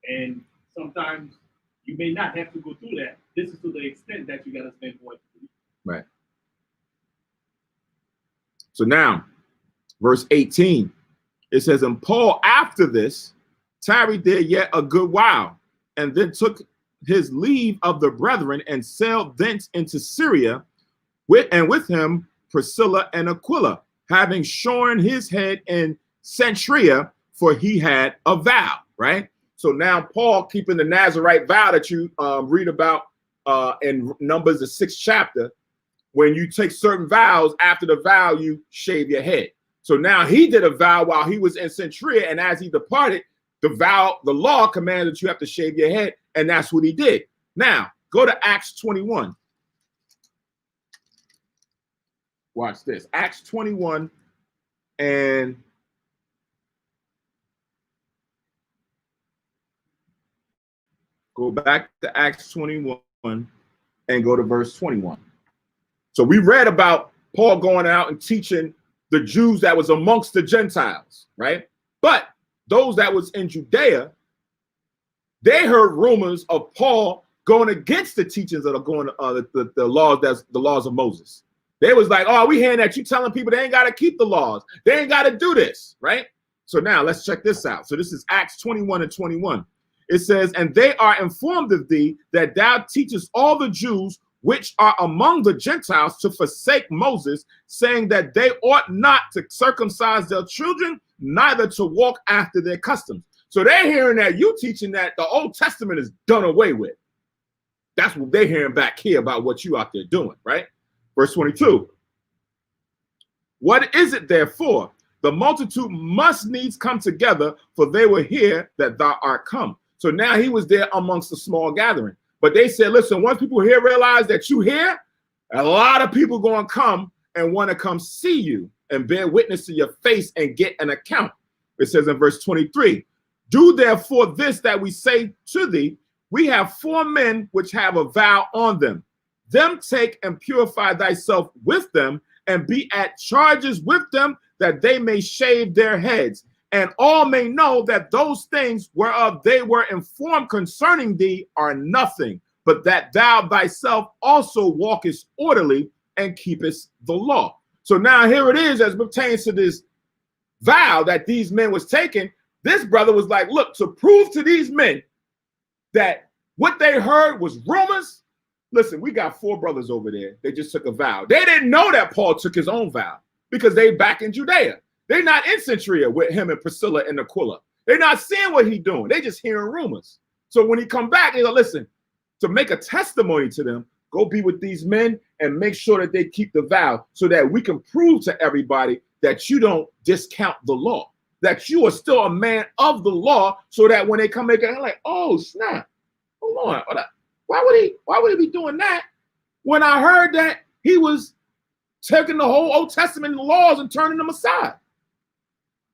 And sometimes you may not have to go through that. This is to the extent that you got to stand for what you believe. Right. So now, verse 18. It says, and Paul after this tarried there yet a good while, and then took his leave of the brethren and sailed thence into Syria, with him Priscilla and Aquila, having shorn his head in Centuria, for he had a vow, right? So now Paul keeping the Nazarite vow that you read about in Numbers, the 6th chapter, when you take certain vows, after the vow, you shave your head. So now he did a vow while he was in Centuria, and as he departed, the law commanded that you have to shave your head, and that's what he did. Now, go to Acts 21. Watch this. Acts 21 and go back to Acts 21 and go to verse 21. So we read about Paul going out and teaching the Jews that was amongst the Gentiles, right? But those that was in Judea, they heard rumors of Paul going against the teachings that are going the laws of Moses. They was like, oh, we hearing that you telling people they ain't got to keep the laws. They ain't got to do this, right? So now let's check this out. So this is Acts 21 and 21. It says, and they are informed of thee that thou teachest all the Jews which are among the Gentiles to forsake Moses, saying that they ought not to circumcise their children, neither to walk after their customs. So they're hearing that you teaching that the Old Testament is done away with. That's what they're hearing back here about what you out there doing, right? Verse 22. What is it therefore? The multitude must needs come together, for they will hear that thou art come. So now he was there amongst the small gathering. But they said, listen, once people here realize that you here, a lot of people going to come and want to come see you and bear witness to your face and get an account. It says in verse 23, do therefore this that we say to thee, we have 4 men which have a vow on them. Them take and purify thyself with them, and be at charges with them, that they may shave their heads, and all may know that those things whereof they were informed concerning thee are nothing, but that thou thyself also walkest orderly and keepest the law. So now here it is, as pertains to this vow that these men was taking. This brother was like, look, to prove to these men that what they heard was rumors. Listen, we got 4 brothers over there. They just took a vow. They didn't know that Paul took his own vow because they back in Judea. They're not in Centuria with him and Priscilla and Aquila. They're not seeing what he's doing. They just hearing rumors. So when he come back, they go, listen, to make a testimony to them, go be with these men and make sure that they keep the vow so that we can prove to everybody that you don't discount the law, that you are still a man of the law, so that when they come back, they're like, oh, snap. Hold on. Why would he be doing that when I heard that he was taking the whole Old Testament laws and turning them aside?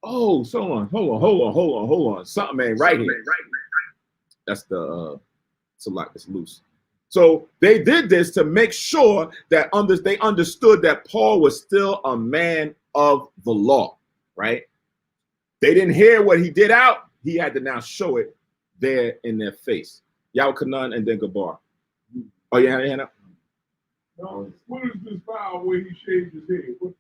Oh, so hold on. Something ain't right here. That's the it's a lot. It's loose. So they did this to make sure that they understood that Paul was still a man of the law, right? They didn't hear what he did out. He had to now show it there in their face. Yahweh and then Gabar. Oh, you had a hand up? No, what is this vow where he shaved his head? What's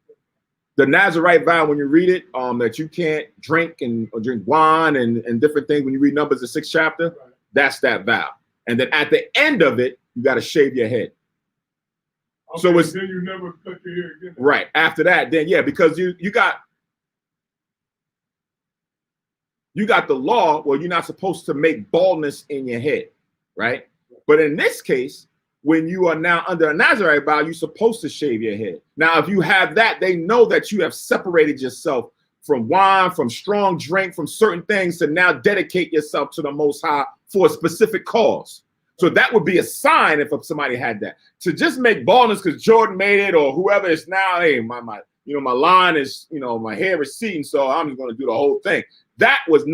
the Nazarite vow, when you read it, that you can't drink or drink wine and different things. When you read Numbers, the 6th chapter, right. That's that vow. And then at the end of it, you got to shave your head. Okay, so it's then you never cut your hair again. Right. After that, then yeah, because you got the law where you're not supposed to make baldness in your head, right? But in this case, when you are now under a Nazarite vow, you're supposed to shave your head. Now, if you have that, they know that you have separated yourself from wine, from strong drink, from certain things, to now dedicate yourself to the Most High for a specific cause. So that would be a sign if somebody had that. To just make baldness because Jordan made it or whoever is now, hey, my line is, my hair is receding, so I'm just going to do the whole thing. That was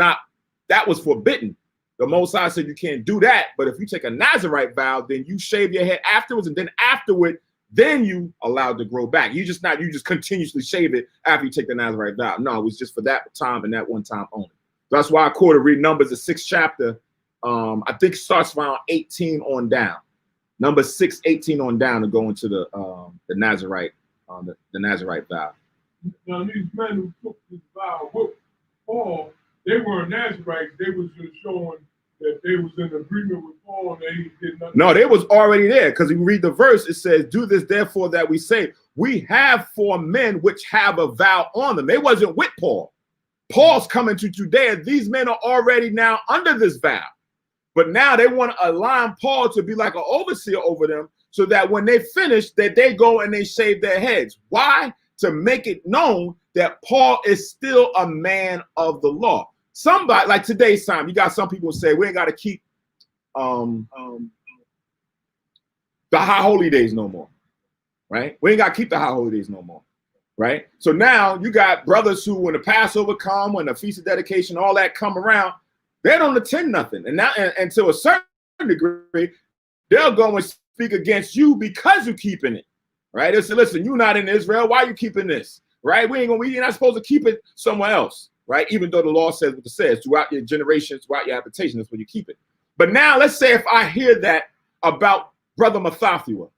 forbidden. The Most High said you can't do that. But if you take a Nazarite vow, then you shave your head afterwards, and then afterward, then you allowed to grow back. You just continuously shave it after you take the Nazarite vow. No, it was just for that time and that one time only. That's why I quoted read Numbers, the 6th chapter. I think it starts around 18 on down. Numbers 6, 18 on down to go into the Nazarite, the Nazarite vow. Now these men who took this vow with Paul, they weren't Nazarites. They was just showing that they was in agreement with Paul and they did nothing. No, they was already there, because you read the verse, it says, do this therefore that we say, we have 4 men which have a vow on them. They wasn't with Paul. Paul's coming to Judea. These men are already now under this vow. But now they want to align Paul to be like an overseer over them so that when they finish, that they go and they shave their heads. Why? To make it known that Paul is still a man of the law. Somebody, like today's time, you got some people who say we ain't got to keep the high holy days no more, right? We ain't got to keep the high holy days no more, right? So now you got brothers who, when the Passover come, when the Feast of Dedication, all that come around, they don't attend nothing. And now, and to a certain degree, they'll go and speak against you because you're keeping it, right? They'll say, listen, you're not in Israel. Why are you keeping this, right? You're not supposed to keep it somewhere else, right? Even though the law says what it says, throughout your generations, throughout your habitation, that's where you keep it. But now let's say if I hear that about Brother Mathathua,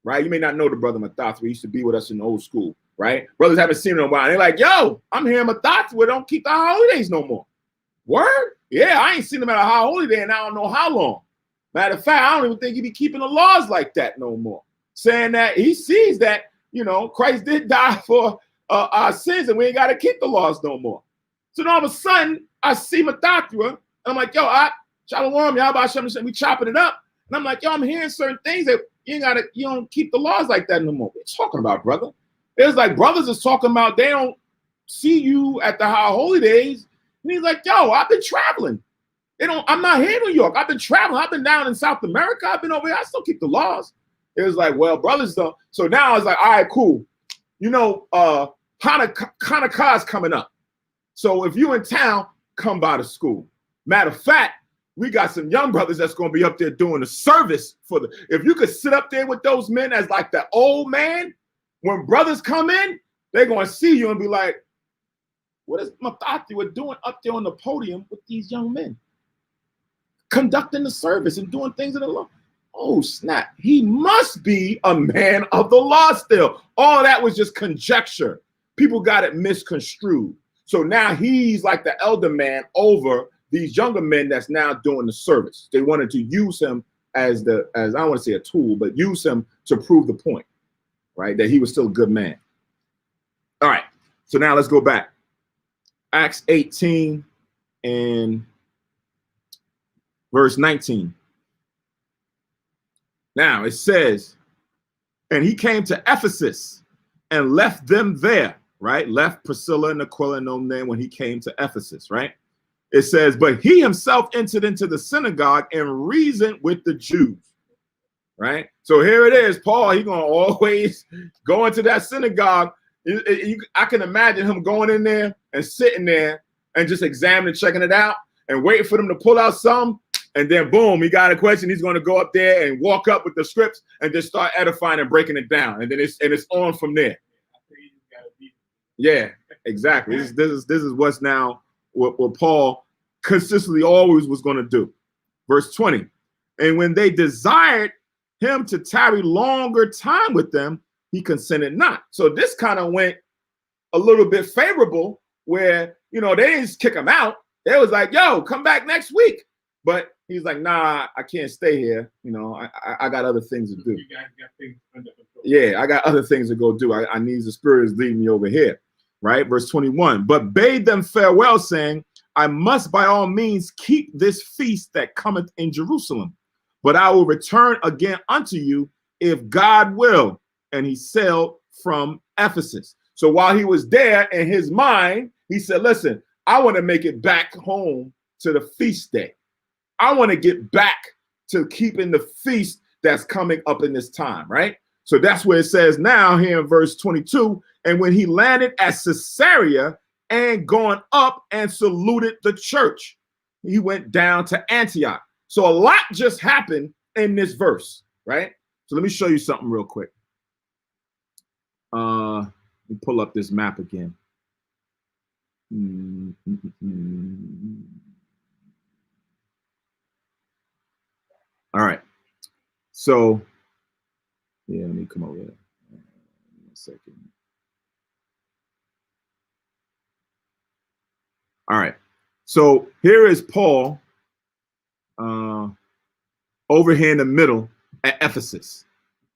right? You may not know the Brother Mathathua. He used to be with us in the old school, right? Brothers haven't seen him in a while. They're like, yo, I'm hearing Mathathua don't keep the high holidays no more. Word? Yeah, I ain't seen him at a high holiday and I don't know how long. Matter of fact, I don't even think he be keeping the laws like that no more. Saying that he sees that, you know, Christ did die for our sins and we ain't got to keep the laws no more. So then all of a sudden, I see Mathathua and I'm like, yo, Shalom, y'all, we chopping it up. And I'm like, yo, I'm hearing certain things that you don't keep the laws like that no more. What are you talking about, brother? It's like brothers is talking about they don't see you at the high holy days. And he's like, yo, I've been traveling. I'm not here in New York. I've been traveling. I've been down in South America. I've been over here. I still keep the laws. It was like, well, brothers don't. So now I was like, all right, cool. You know, Hanukkah's coming up. So if you in town, come by the school. Matter of fact, we got some young brothers that's going to be up there doing the service if you could sit up there with those men as like the old man, when brothers come in, they're going to see you and be like, what is Mathathua doing up there on the podium with these young men? Conducting the service and doing things in the law. Oh, snap. He must be a man of the law still. All that was just conjecture. People got it misconstrued. So now he's like the elder man over these younger men that's now doing the service. They wanted to use him as I don't want to say a tool, but use him to prove the point, right? That he was still a good man. All right. So now let's go back. Acts 18 and verse 19. Now it says, and he came to Ephesus and left them there, right? Left Priscilla and Aquila and them there when he came to Ephesus, right? It says, but he himself entered into the synagogue and reasoned with the Jews, right? So here it is, Paul, he's going to always go into that synagogue. I can imagine him going in there and sitting there and just examining, checking it out and waiting for them to pull out some. And then boom, he got a question. He's going to go up there and walk up with the scripts and just start edifying and breaking it down. And then it's on from there. Yeah, exactly. This is what's now what Paul consistently always was going to do. Verse 20. And when they desired him to tarry longer time with them, he consented not. So this kind of went a little bit favorable where, you know, they didn't just kick him out. They was like, yo, come back next week. But he's like, nah, I can't stay here. You know, I got other things to do. You guys got things under control. Yeah, I got other things to go do. I need the Spirit leading me over here. Right? Verse 21. But bade them farewell, saying, I must by all means keep this feast that cometh in Jerusalem, but I will return again unto you if God will. And he sailed from Ephesus. So while he was there in his mind, he said, listen, I want to make it back home to the feast day. I want to get back to keeping the feast that's coming up in this time, right? So that's where it says now here in verse 22, and when he landed at Caesarea and gone up and saluted the church, he went down to Antioch. So a lot just happened in this verse, right? So let me show you something real quick. Let me pull up this map again. All right. So, yeah, let me come over here. 1 second. All right. So here is Paul over here in the middle at Ephesus,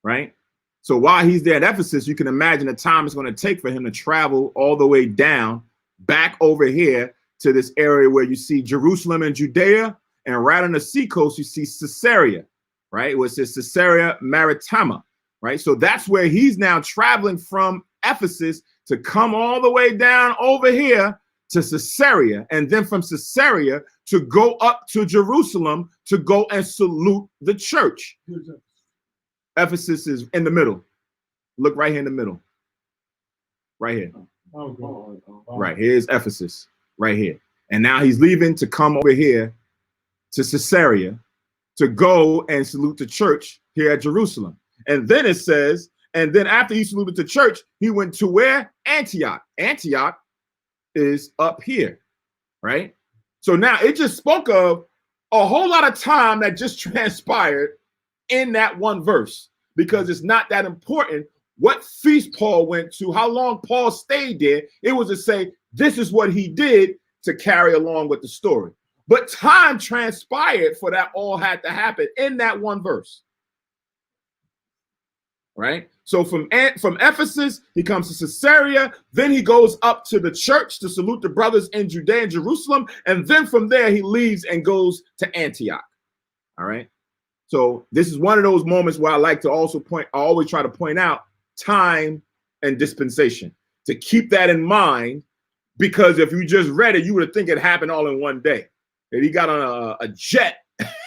right? So while he's there at Ephesus, you can imagine the time it's going to take for him to travel all the way down back over here to this area where you see Jerusalem and Judea, and right on the seacoast, you see Caesarea. right? It was Caesarea Maritima, right? So that's where he's now traveling from Ephesus to come all the way down over here to Caesarea, and then from Caesarea to go up to Jerusalem to go and salute the church. Ephesus is in the middle. Look right here in the middle. Right here. Right, here's Ephesus, right here. And now he's leaving to come over here to Caesarea to go and salute the church here at Jerusalem. And then it says, and then after he saluted the church, he went to where? Antioch. Antioch is up here, right? So now it just spoke of a whole lot of time that just transpired in that one verse, because it's not that important what feast Paul went to, how long Paul stayed there. It was to say, this is what he did to carry along with the story. But time transpired for that all had to happen in that one verse, right? So from Ephesus, he comes to Caesarea, then he goes up to the church to salute the brothers in Judea and Jerusalem, and then from there he leaves and goes to Antioch, all right? So this is one of those moments where I like to also point, I always try to point out time and dispensation, to keep that in mind, because if you just read it, you would think it happened all in one day. And he got on a jet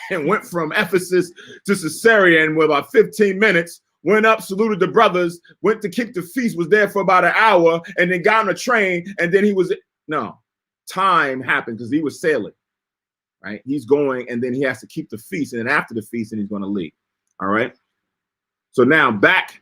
and went from Ephesus to Caesarea, and with about 15 minutes, went up, saluted the brothers, went to keep the feast, was there for about an hour, and then got on a train, and then he was, no, time happened because he was sailing, right? He's going, and then he has to keep the feast, and then after the feast, and he's going to leave, all right? So now back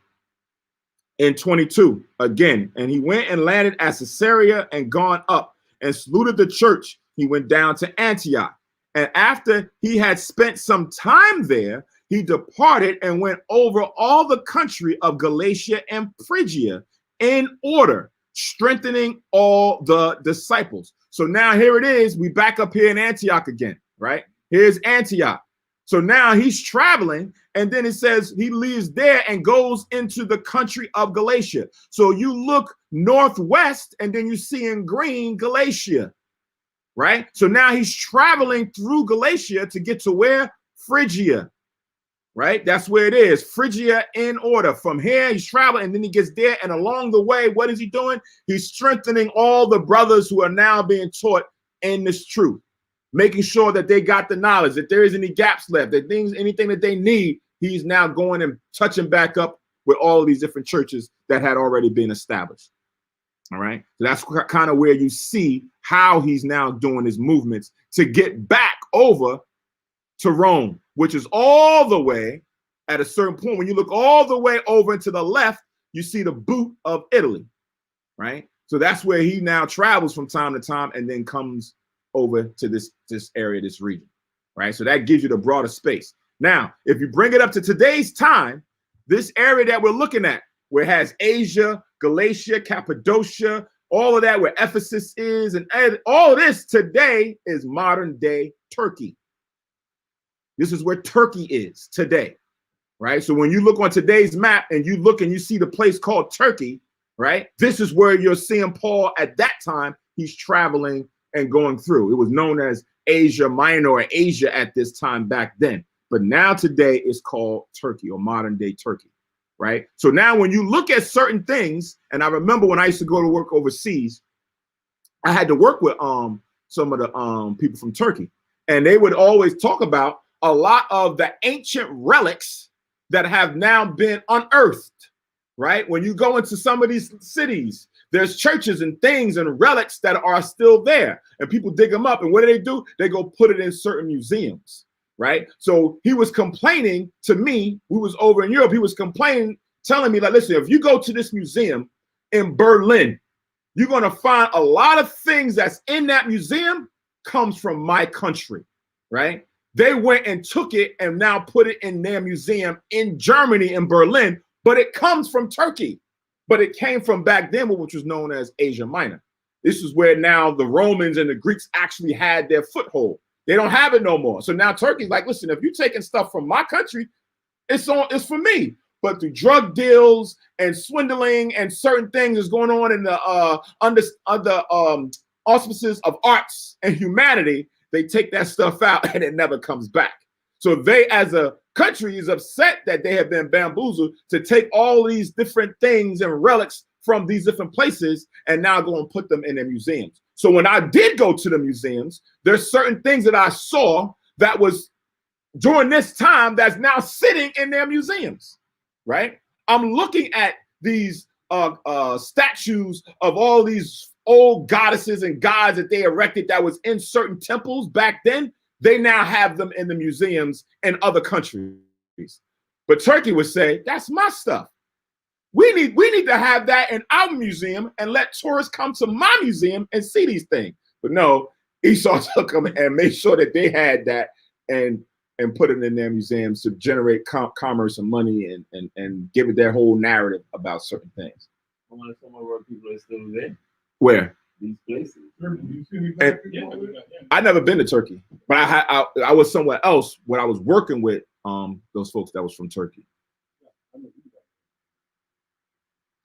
in 22, again, and he went and landed at Caesarea and gone up and saluted the church. He went down to Antioch. And after he had spent some time there, he departed and went over all the country of Galatia and Phrygia in order, strengthening all the disciples. So now here it is. We back up here in Antioch again, right? Here's Antioch. So now he's traveling, and then it says he leaves there and goes into the country of Galatia. So you look northwest, and then you see in green Galatia, right? So now he's traveling through Galatia to get to where? Phrygia, right? That's where it is. Phrygia in order. From here, he's traveling, and then he gets there, and along the way, what is he doing? He's strengthening all the brothers who are now being taught in this truth, making sure that they got the knowledge, that there is any gaps left, that anything that they need, he's now going and touching back up with all of these different churches that had already been established. All right. So that's kind of where you see how he's now doing his movements to get back over to Rome, which is all the way at a certain point. When you look all the way over to the left, you see the boot of Italy, right? So that's where he now travels from time to time and then comes over to this area, this region, right? So that gives you the broader space. Now, if you bring it up to today's time, this area that we're looking at, where it has Asia, Galatia, Cappadocia, all of that, where Ephesus is, and all of this today is modern day Turkey. This is where Turkey is today, right? So when you look on today's map and you look and you see the place called Turkey, right? This is where you're seeing Paul at that time. He's traveling and going through. It was known as Asia Minor or Asia at this time back then. But now today it's called Turkey, or modern day Turkey, right? So now when you look at certain things, and I remember when I used to go to work overseas, I had to work with some of the people from Turkey, and they would always talk about a lot of the ancient relics that have now been unearthed, right? When you go into some of these cities, there's churches and things and relics that are still there, and people dig them up. And what do? They go put it in certain museums, right? So he was complaining to me. We was over in Europe. He was complaining, telling me, like, listen, if you go to this museum in Berlin, you're going to find a lot of things that's in that museum comes from my country, right? They went and took it and now put it in their museum in Germany, in Berlin, but it comes from Turkey. But it came from back then, which was known as Asia Minor. This is where now the Romans and the Greeks actually had their foothold. They don't have it no more. So now Turkey's like, listen, if you're taking stuff from my country, it's for me. But through drug deals and swindling and certain things is going on in the under auspices of arts and humanity, they take that stuff out and it never comes back. So they, as a country is upset that they have been bamboozled to take all these different things and relics from these different places and now go and put them in their museums. So when I did go to the museums, there's certain things that I saw that was during this time that's now sitting in their museums, right? I'm looking at these statues of all these old goddesses and gods that they erected that was in certain temples back then. They now have them in the museums in other countries. But Turkey would say, that's my stuff. We need to have that in our museum and let tourists come to my museum and see these things. But no, Esau took them and made sure that they had that and put it in their museums to generate commerce and money and give it their whole narrative about certain things. I wonder if some of our people are still there. Where? These places. I never been to Turkey, but I was somewhere else when I was working with those folks that was from Turkey.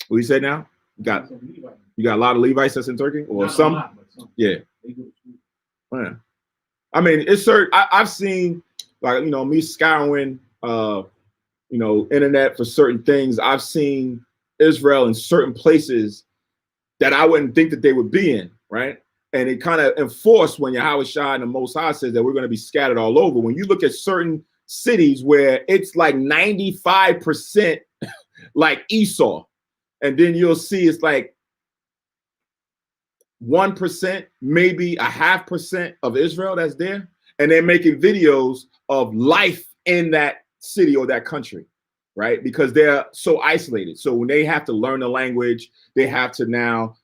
What you say now? You got a lot of Levites that's in Turkey, or some? Yeah. Yeah. I mean, it's certain. I've seen, like, me scouring, internet for certain things. I've seen Israel in certain places that I wouldn't think that they would be in, right? And it kind of enforced when Yahweh Shai and the Most High says that we're going to be scattered all over. When you look at certain cities where it's like 95% like Esau, and then you'll see it's like 1%, maybe 0.5% of Israel that's there. And they're making videos of life in that city or that country, right? Because they're so isolated. So when they have to learn the language, they have to now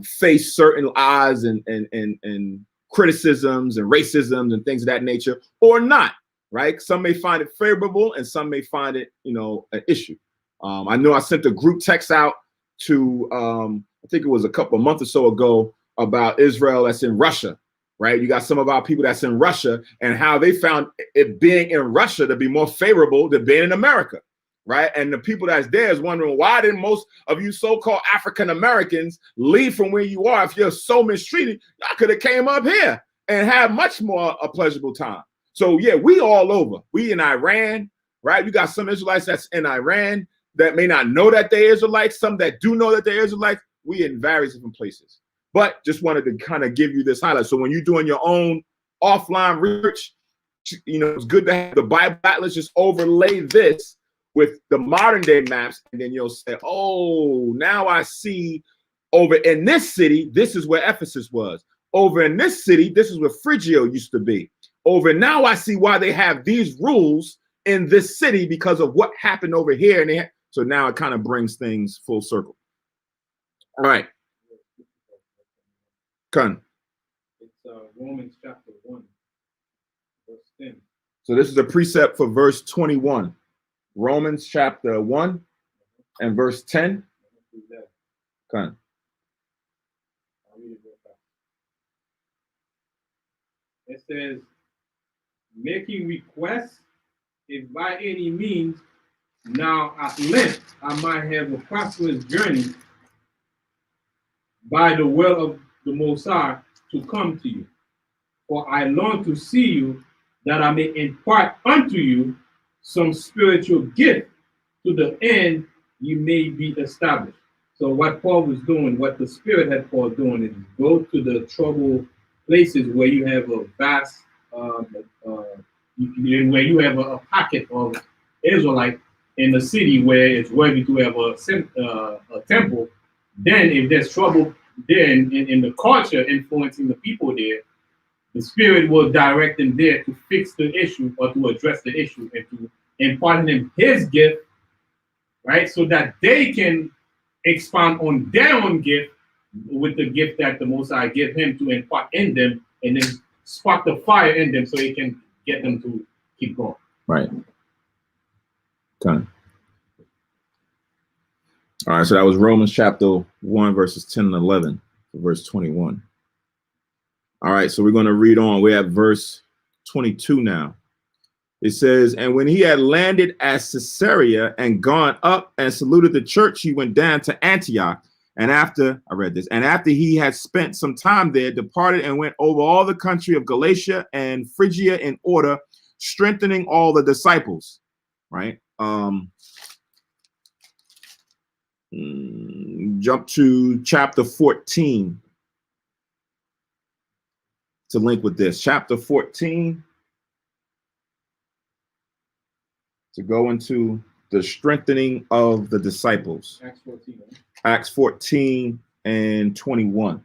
face certain odds and criticisms and racisms and things of that nature, or not, right? Some may find it favorable and some may find it, an issue. I know I sent a group text out to, I think it was a couple of months or so ago, about Israel that's in Russia, right? You got some of our people that's in Russia and how they found it being in Russia to be more favorable than being in America, right? And the people that's there is wondering, why didn't most of you so-called African Americans leave from where you are? If you're so mistreated, y'all could have came up here and had much more a pleasurable time. So yeah, we all over. We in Iran, right? You got some Israelites that's in Iran that may not know that they're Israelites, some that do know that they're Israelites. We in various different places. But just wanted to kind of give you this highlight. So when you're doing your own offline research, it's good to have the Bible Atlas just overlay this with the modern day maps. And then you'll say, oh, now I see over in this city, this is where Ephesus was. Over in this city, this is where Phrygia used to be. Over now I see why they have these rules in this city because of what happened over here. And so now it kind of brings things full circle. All right. Con. It's Romans chapter 1, verse 10. So this is a precept for verse 21. Romans chapter 1 and verse 10. Con. It says, making requests, if by any means now at length I might have a prosperous journey by the will of the Most High to come to you. For I long to see you, that I may impart unto you some spiritual gift, to the end you may be established. So what Paul was doing, what the Spirit had Paul doing, is go to the troubled places where you have a vast, where you have a pocket of Israelite in the city where it's worthy to have a temple. Then if there's trouble there in the culture influencing the people there, the Spirit will direct them there to fix the issue or to address the issue and to impart in them his gift, right? So that they can expand on their own gift with the gift that the Most High give him to impart in them, and then spark the fire in them so he can get them to keep going. Right. Done. All right, so that was Romans chapter 1, verses 10 and 11, verse 21. All right, so we're going to read on. We're at verse 22 now. It says, and when he had landed at Caesarea and gone up and saluted the church, he went down to Antioch. And after, I read this, and after he had spent some time there, departed and went over all the country of Galatia and Phrygia in order, strengthening all the disciples. right? Jump to chapter 14 to link with this. Chapter 14 to go into the strengthening of the disciples. Acts 14. Right? Acts 14 and 21.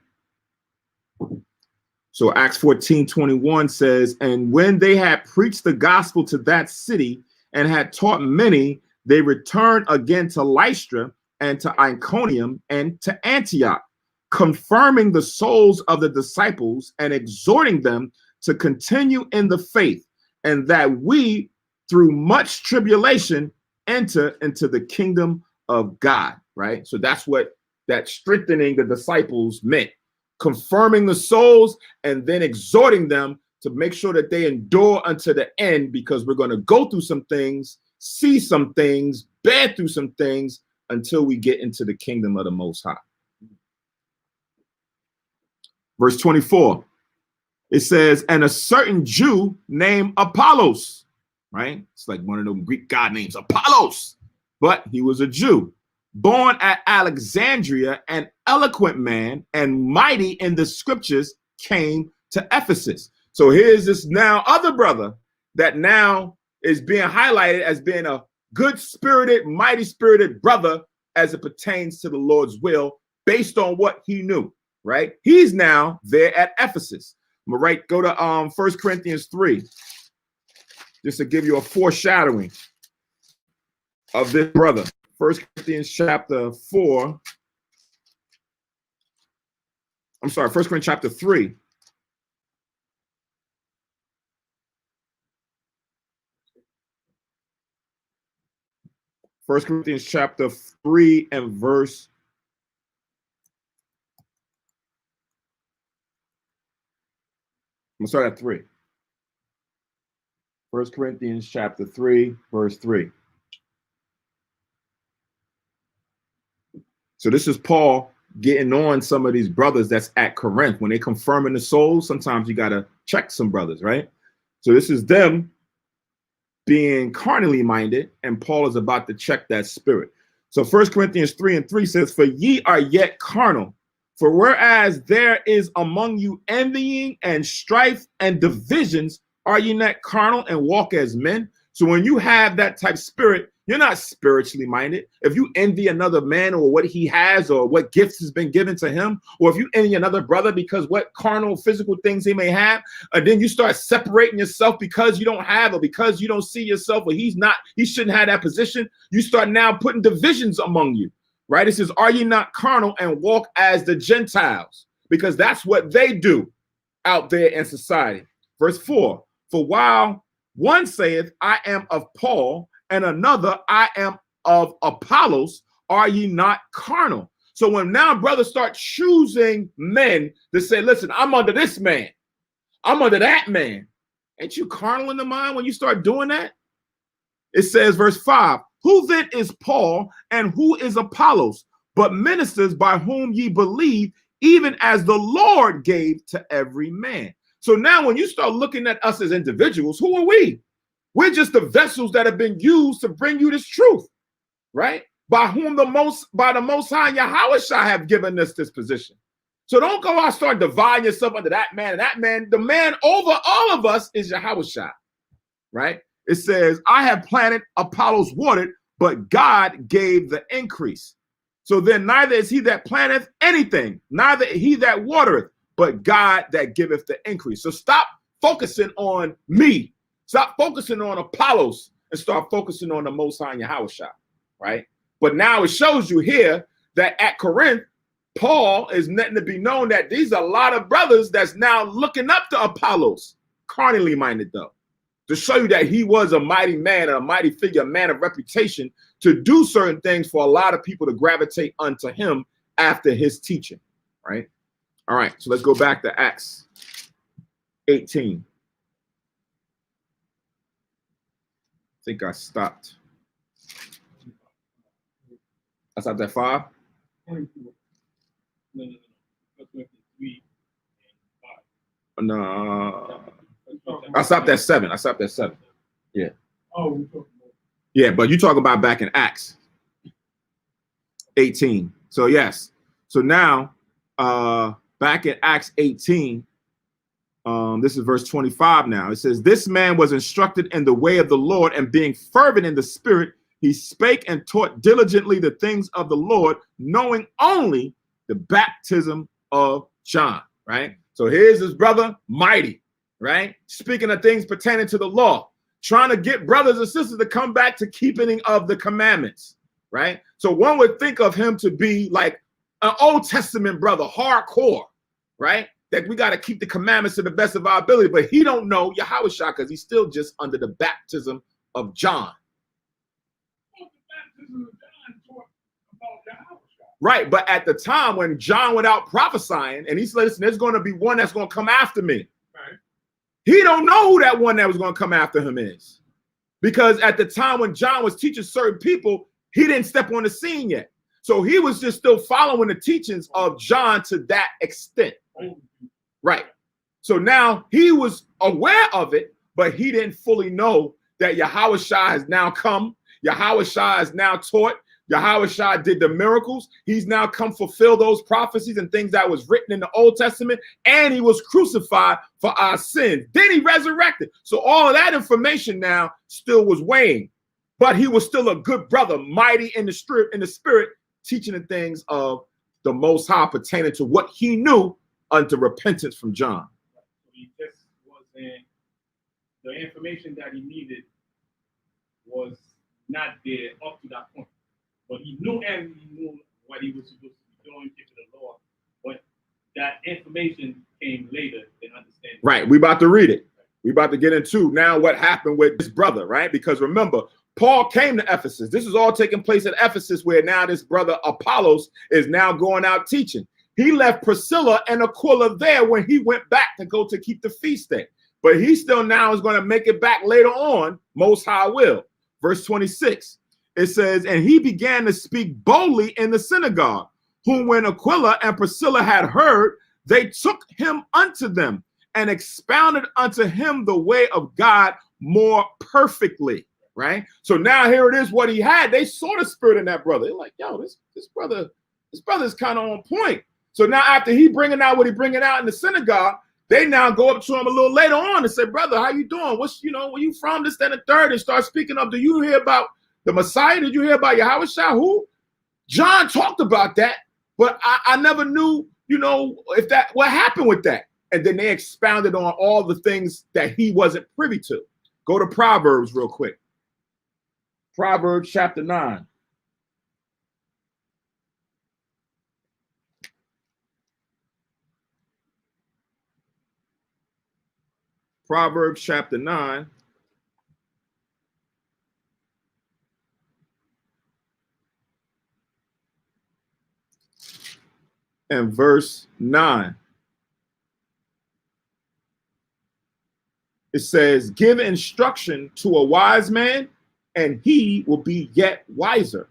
So Acts 14:21 says, and when they had preached the gospel to that city and had taught many, they returned again to Lystra and to Iconium and to Antioch, confirming the souls of the disciples and exhorting them to continue in the faith, and that we, through much tribulation, enter into the kingdom of God, right? So that's what that strengthening the disciples meant. Confirming the souls and then exhorting them to make sure that they endure unto the end, because we're going to go through some things, see some things, bear through some things until we get into the kingdom of the Most High. Verse 24, it says, and a certain Jew named Apollos, right? It's like one of them Greek god names, Apollos, but he was a Jew, born at Alexandria, an eloquent man and mighty in the scriptures, came to Ephesus. So here's this now other brother that now is being highlighted as being a good-spirited, mighty-spirited brother as it pertains to the Lord's will based on what he knew, right? He's now there at Ephesus. I'm gonna go to 1 Corinthians 3, just to give you a foreshadowing of this brother. 1 Corinthians chapter 4. I'm sorry, 1 Corinthians chapter 3. First Corinthians chapter 3 and verse. I'm gonna start at 3. 1 Corinthians chapter 3, verse 3. So this is Paul getting on some of these brothers that's at Corinth. When they confirming the souls, sometimes you got to check some brothers, right? So this is them being carnally minded, and Paul is about to check that spirit. So 1 Corinthians 3 and 3 says, for ye are yet carnal, for whereas there is among you envying and strife and divisions, are ye not carnal and walk as men? So when you have that type of spirit, you're not spiritually minded. If you envy another man or what he has or what gifts has been given to him, or if you envy another brother because what carnal physical things he may have, and then you start separating yourself because you don't have, or because you don't see yourself, or he shouldn't have that position, you start now putting divisions among you, right? It says, are ye not carnal and walk as the Gentiles? Because that's what they do out there in society. Verse 4, for while one saith, I am of Paul, and another, I am of Apollos, are ye not carnal? So when now brothers start choosing men to say, listen, I'm under this man, I'm under that man, ain't you carnal in the mind when you start doing that? It says, verse 5, who then is Paul and who is Apollos, but ministers by whom ye believe, even as the Lord gave to every man. So now when you start looking at us as individuals, who are we? We're just the vessels that have been used to bring you this truth, right? By the Most High Yahweh have given us this position. So don't go out and start dividing yourself under that man and that man. The man over all of us is Yahweh, right? It says, I have planted, Apollos watered, but God gave the increase. So then neither is he that planteth anything, neither he that watereth, but God that giveth the increase. So stop focusing on me. Stop focusing on Apollos and start focusing on the Most High Yahweh, right? But now it shows you here that at Corinth, Paul is letting to be known that these are a lot of brothers that's now looking up to Apollos, carnally minded though, to show you that he was a mighty man, a mighty figure, a man of reputation to do certain things for a lot of people to gravitate unto him after his teaching, right? All right, so let's go back to Acts 18. I think I stopped. I stopped at 5? No. I stopped at 7. Yeah. Oh, Yeah, but you talk about back in Acts 18. So yes. So now back in Acts 18, this is verse 25 now. It says, this man was instructed in the way of the Lord, and being fervent in the spirit, he spake and taught diligently the things of the Lord, knowing only the baptism of John, right? So here's his brother, mighty, right? Speaking of things pertaining to the law, trying to get brothers and sisters to come back to keeping of the commandments, right? So one would think of him to be like an Old Testament brother, hardcore, right? That we got to keep the commandments to the best of our ability, but he don't know Yahushua because he's still just under the baptism of John. Right, but at the time when John went out prophesying, and he said, listen, there's going to be one that's going to come after me. Right. He don't know who that one that was going to come after him is. Because at the time when John was teaching certain people, he didn't step on the scene yet. So he was just still following the teachings of John to that extent. Right. So now he was aware of it, but he didn't fully know that Yahushua has now come. Yahushua has now taught. Yahushua did the miracles. He's now come fulfill those prophecies and things that was written in the Old Testament, and he was crucified for our sins. Then he resurrected. So all of that information now still was weighing, but he was still a good brother, mighty in the spirit, teaching the things of the Most High pertaining to what he knew unto repentance from John. He just wasn't, the information that he needed was not there up to that point. But he knew what he was supposed to be doing, keeping the law. But that information came later than understanding. Right. We about to read it. We about to get into now what happened with this brother, right? Because remember, Paul came to Ephesus. This is all taking place at Ephesus, where now this brother Apollos is now going out teaching. He left Priscilla and Aquila there when he went back to go to keep the feast day. But he still now is going to make it back later on, Most High will. Verse 26. It says, and he began to speak boldly in the synagogue, whom when Aquila and Priscilla had heard, they took him unto them and expounded unto him the way of God more perfectly, right? So now here it is what he had. They saw the spirit in that brother. They're like, yo, this brother's kind of on point. So now after he bringing out what he bringing out in the synagogue, they now go up to him a little later on and say, brother, how you doing? What's, where you from? This, that, and the third, and start speaking up. Do you hear about the Messiah? Did you hear about Yahushua? Who? John talked about that, but I never knew, if that, what happened with that. And then they expounded on all the things that he wasn't privy to. Go to Proverbs real quick. Proverbs chapter 9. Proverbs chapter 9. And verse 9. It says, give instruction to a wise man, and he will be yet wiser.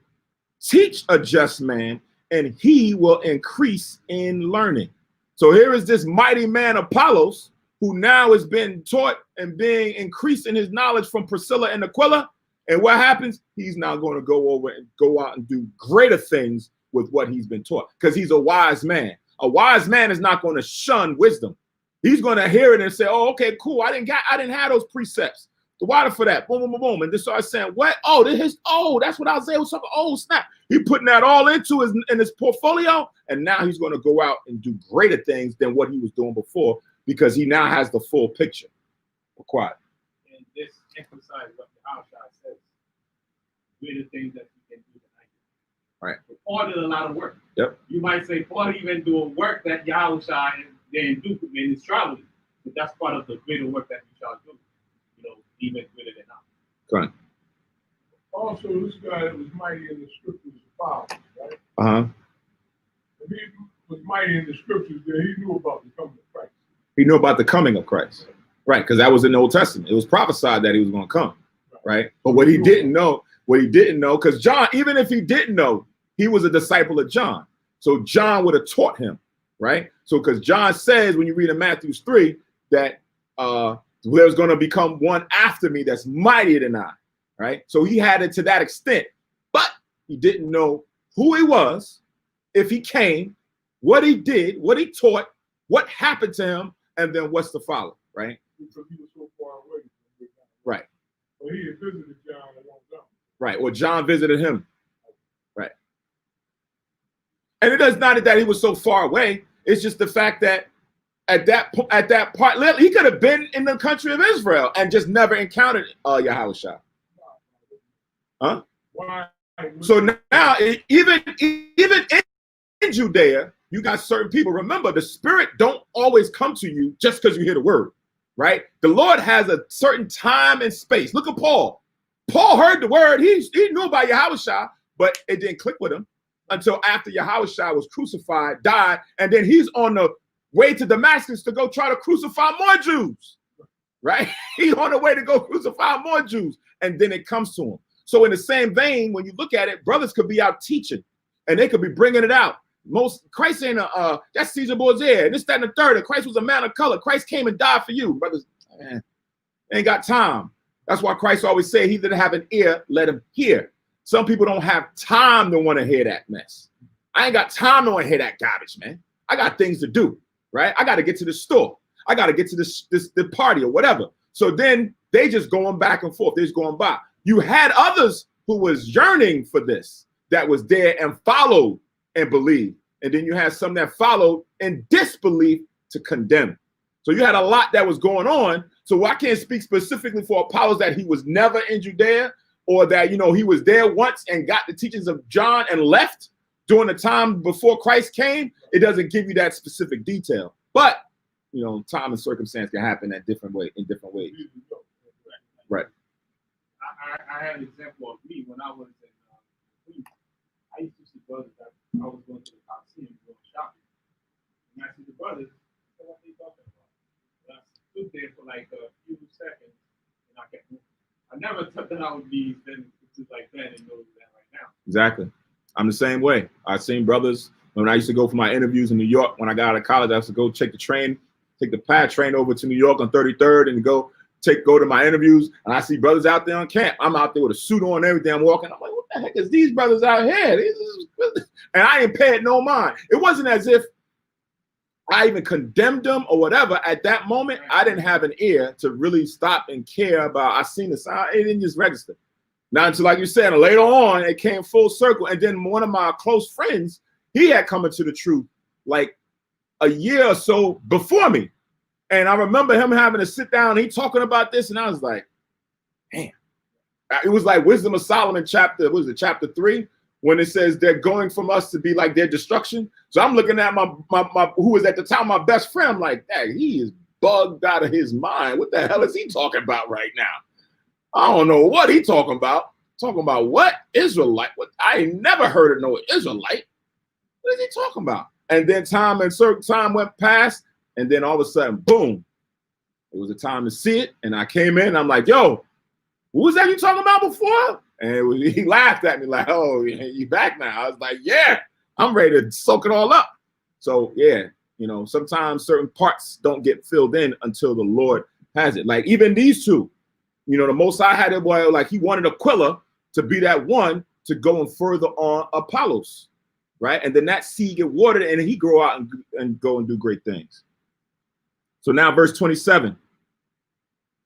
Teach a just man, and he will increase in learning. So here is this mighty man Apollos, who now has been taught and being increased in his knowledge from Priscilla and Aquila. And what happens? He's now going to go over and go out and do greater things with what he's been taught, because he's a wise man. A wise man is not going to shun wisdom. He's going to hear it and say, oh, okay, cool. I didn't have those precepts. The water for that. Boom, boom, boom, boom. And just starts saying, what? Oh, that's what Isaiah was talking. Oh, snap. He's putting that all into his portfolio. And now he's going to go out and do greater things than what he was doing before, because he now has the full picture. Quiet. And this emphasizes what the Yahushua says. Greater things that you can do than I can. Right. Paul did a lot of work. Yep. You might say Paul even doing work that Yahushua didn't do in his traveling. But that's part of the greater work that we shall do. Even greater than us. Go on. Also, this guy that was mighty in the scriptures is Paul, right? Uh-huh. If he was mighty in the scriptures, then he knew about the coming of Christ. He knew about the coming of Christ. Right, because that was in the Old Testament. It was prophesied that he was going to come. Right? But what he didn't know, because John, even if he didn't know, he was a disciple of John. So John would have taught him, right? So because John says, when you read in Matthew 3, that there's going to become one after me that's mightier than I. right? So he had it to that extent, but he didn't know who he was, if he came, what he did, what he taught, what happened to him, and then what's to follow, right? Because he was so far away. Right. Well, he had visited John a long time. Right, or John visited him. Right. And it does not that he was so far away. It's just the fact that at that part, he could have been in the country of Israel and just never encountered Yahushua. Huh? Why? So now, even in Judea, you got certain people. Remember, the Spirit don't always come to you just because you hear the word, right? The Lord has a certain time and space. Look at Paul. Paul heard the word. He knew about Yahushua, but it didn't click with him until after Yahushua was crucified, died, and then he's on the way to Damascus to go try to crucify more Jews, right? He's on the way to go crucify more Jews, and then it comes to him. So in the same vein, when you look at it, brothers could be out teaching, and they could be bringing it out. Christ ain't that's Caesar Borgia, and this, that, and the third. And Christ was a man of color. Christ came and died for you, brothers. Man, ain't got time. That's why Christ always said, he that have an ear, let him hear. Some people don't have time to want to hear that mess. I ain't got time to want to hear that garbage, man. I got things to do, right? I got to get to the store. I got to get to the party or whatever. So then they just going back and forth. They're just going by. You had others who was yearning for this, that was there and followed and believed. And then you had some that followed in disbelief to condemn. So you had a lot that was going on. So I can't speak specifically for Apollos that he was never in Judea, or that, you know, he was there once and got the teachings of John and left during the time before Christ came. It doesn't give you that specific detail. But, you know, time and circumstance can happen in different ways. Right. I had an example of me when I was in Cleveland. I used to see brothers that I was going to the Coliseum going shopping. And I see the brothers, what they talking about? And I stood there for like a few seconds and I kept moving. I never thought that I would be just like that and know that right now. Exactly. I'm the same way. I've seen brothers when I used to go for my interviews in New York. When I got out of college, I used to go take the PAD train over to New York on 33rd and go to my interviews. And I see brothers out there on camp. I'm out there with a suit on and everything. I'm walking. I'm like, what the heck is these brothers out here? And I ain't paid no mind. It wasn't as if I even condemned them or whatever. At that moment, I didn't have an ear to really stop and care about. I seen the sign. It didn't just register. Now, until, like you said, later on, it came full circle. And then one of my close friends, he had come into the truth like a year or so before me. And I remember him having to sit down, he talking about this, and I was like, man. It was like Wisdom of Solomon chapter 3, when it says they're going from us to be like their destruction. So I'm looking at my who was at the time my best friend, I'm like, dang, he is bugged out of his mind. What the hell is he talking about right now? I don't know what he talking about. Talking about what? Israelite? What? I ain't never heard of no Israelite. What is he talking about? And then time went past, and then all of a sudden, boom, it was a time to see it. And I came in, and I'm like, yo, who was that you talking about before? And he laughed at me like, oh, you back now? I was like, yeah, I'm ready to soak it all up. So yeah, you know, sometimes certain parts don't get filled in until the Lord has it. Like even these two, you know, the Most High had it, boy, like he wanted Aquila to be that one to go and further on Apollos, right? And then that seed get watered and he grow out and go and do great things. So now verse 27.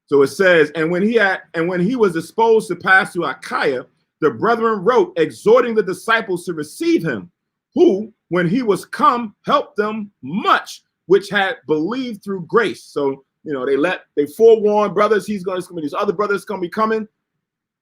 So it says, and when he was disposed to pass through Achaia, the brethren wrote, exhorting the disciples to receive him, who, when he was come, helped them much, which had believed through grace. So, you know, they forewarned brothers, he's going to be these other brothers going to be coming.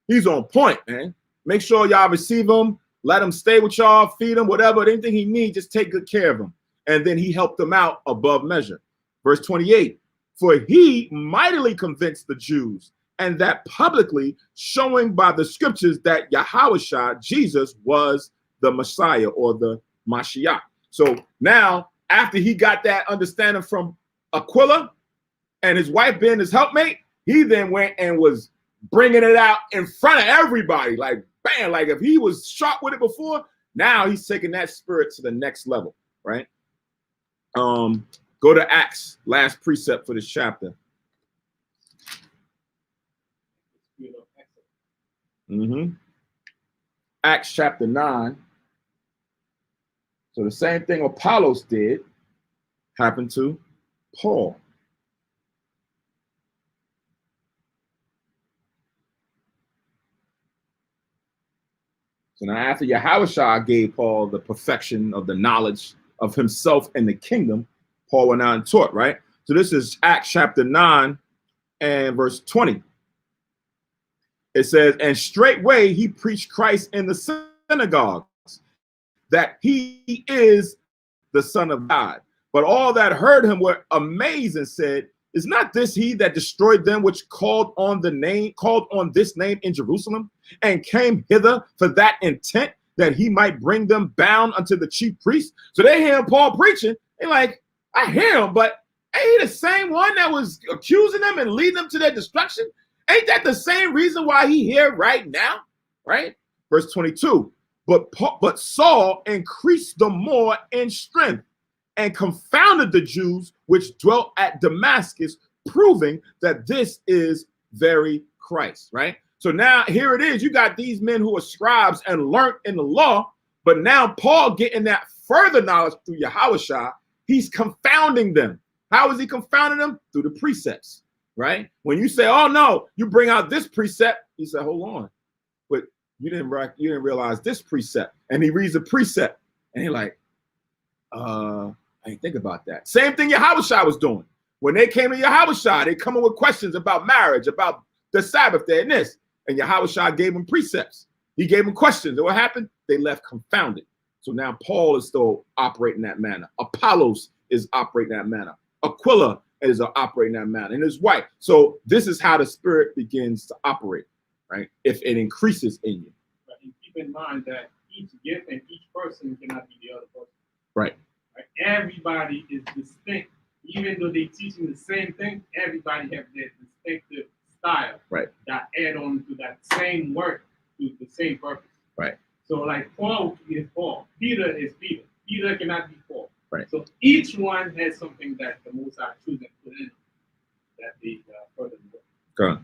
He's on point, man. Make sure y'all receive him, let him stay with y'all, feed him, whatever, anything he needs, just take good care of him. And then he helped them out above measure. Verse 28. For he mightily convinced the Jews, and that publicly, showing by the scriptures that Yahushua, Jesus, was the Messiah or the Mashiach. So now, after he got that understanding from Aquila and his wife being his helpmate, he then went and was bringing it out in front of everybody. Like, bam, like if he was sharp with it before, now he's taking that spirit to the next level, right? Go to Acts, last precept for this chapter. Acts chapter 9. So the same thing Apollos did happened to Paul. So now after Yahushua gave Paul the perfection of the knowledge of himself and the kingdom, Paul went out and taught, right? So this is Acts chapter 9 and verse 20. It says, and straightway he preached Christ in the synagogues, that he is the Son of God. But all that heard him were amazed and said, is not this he that destroyed them which called on this name in Jerusalem, and came hither for that intent, that he might bring them bound unto the chief priests? So they hear Paul preaching. They're like, I hear him, but ain't he the same one that was accusing them and leading them to their destruction? Ain't that the same reason why he here right now? Right? Verse 22. But Saul increased the more in strength, and confounded the Jews which dwelt at Damascus, proving that this is very Christ, right? So now here it is. You got these men who are scribes and learned in the law, but now Paul getting that further knowledge through Yahushua, he's confounding them. How is he confounding them? Through the precepts, right? When you say, oh no, you bring out this precept, he said, hold on, but you didn't realize this precept. And he reads the precept and he's like, I didn't think about that. Same thing Yahushua was doing. When they came to Yahushua, they come in with questions about marriage, about the Sabbath day and this. And Yahushua gave them precepts. He gave them questions. And what happened? They left confounded. So now Paul is still operating that manner. Apollos is operating that manner. Aquila is operating that manner. And his wife. So this is how the Spirit begins to operate, right? If it increases in you. But you keep in mind that each gift and each person cannot be the other person. Right. Everybody is distinct. Even though they're teaching the same thing, everybody have their distinctive style, right, that add on to that same work, to the same purpose. Right. So like Paul is Paul, Peter is Peter. Peter cannot be Paul. Right. So each one has something that the Most High chooses and put in that they further work. Okay.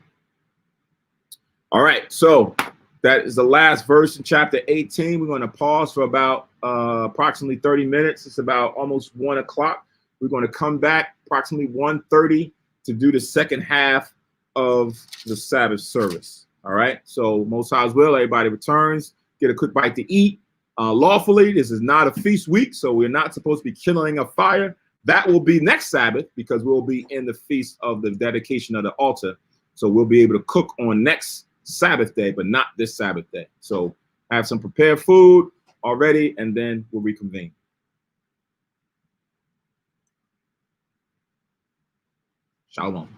All right. So that is the last verse in chapter 18. We're going to pause for about approximately 30 minutes. It's about almost 1 o'clock. We're going to come back approximately 1:30 to do the second half of the Sabbath service. All right. So Most High's will, everybody returns, get a quick bite to eat lawfully. This is not a feast week, so we're not supposed to be kindling a fire. That will be next Sabbath because we'll be in the feast of the dedication of the altar. So we'll be able to cook on next Sabbath day, but not this Sabbath day. So have some prepared food already, and then we'll reconvene. Shalom.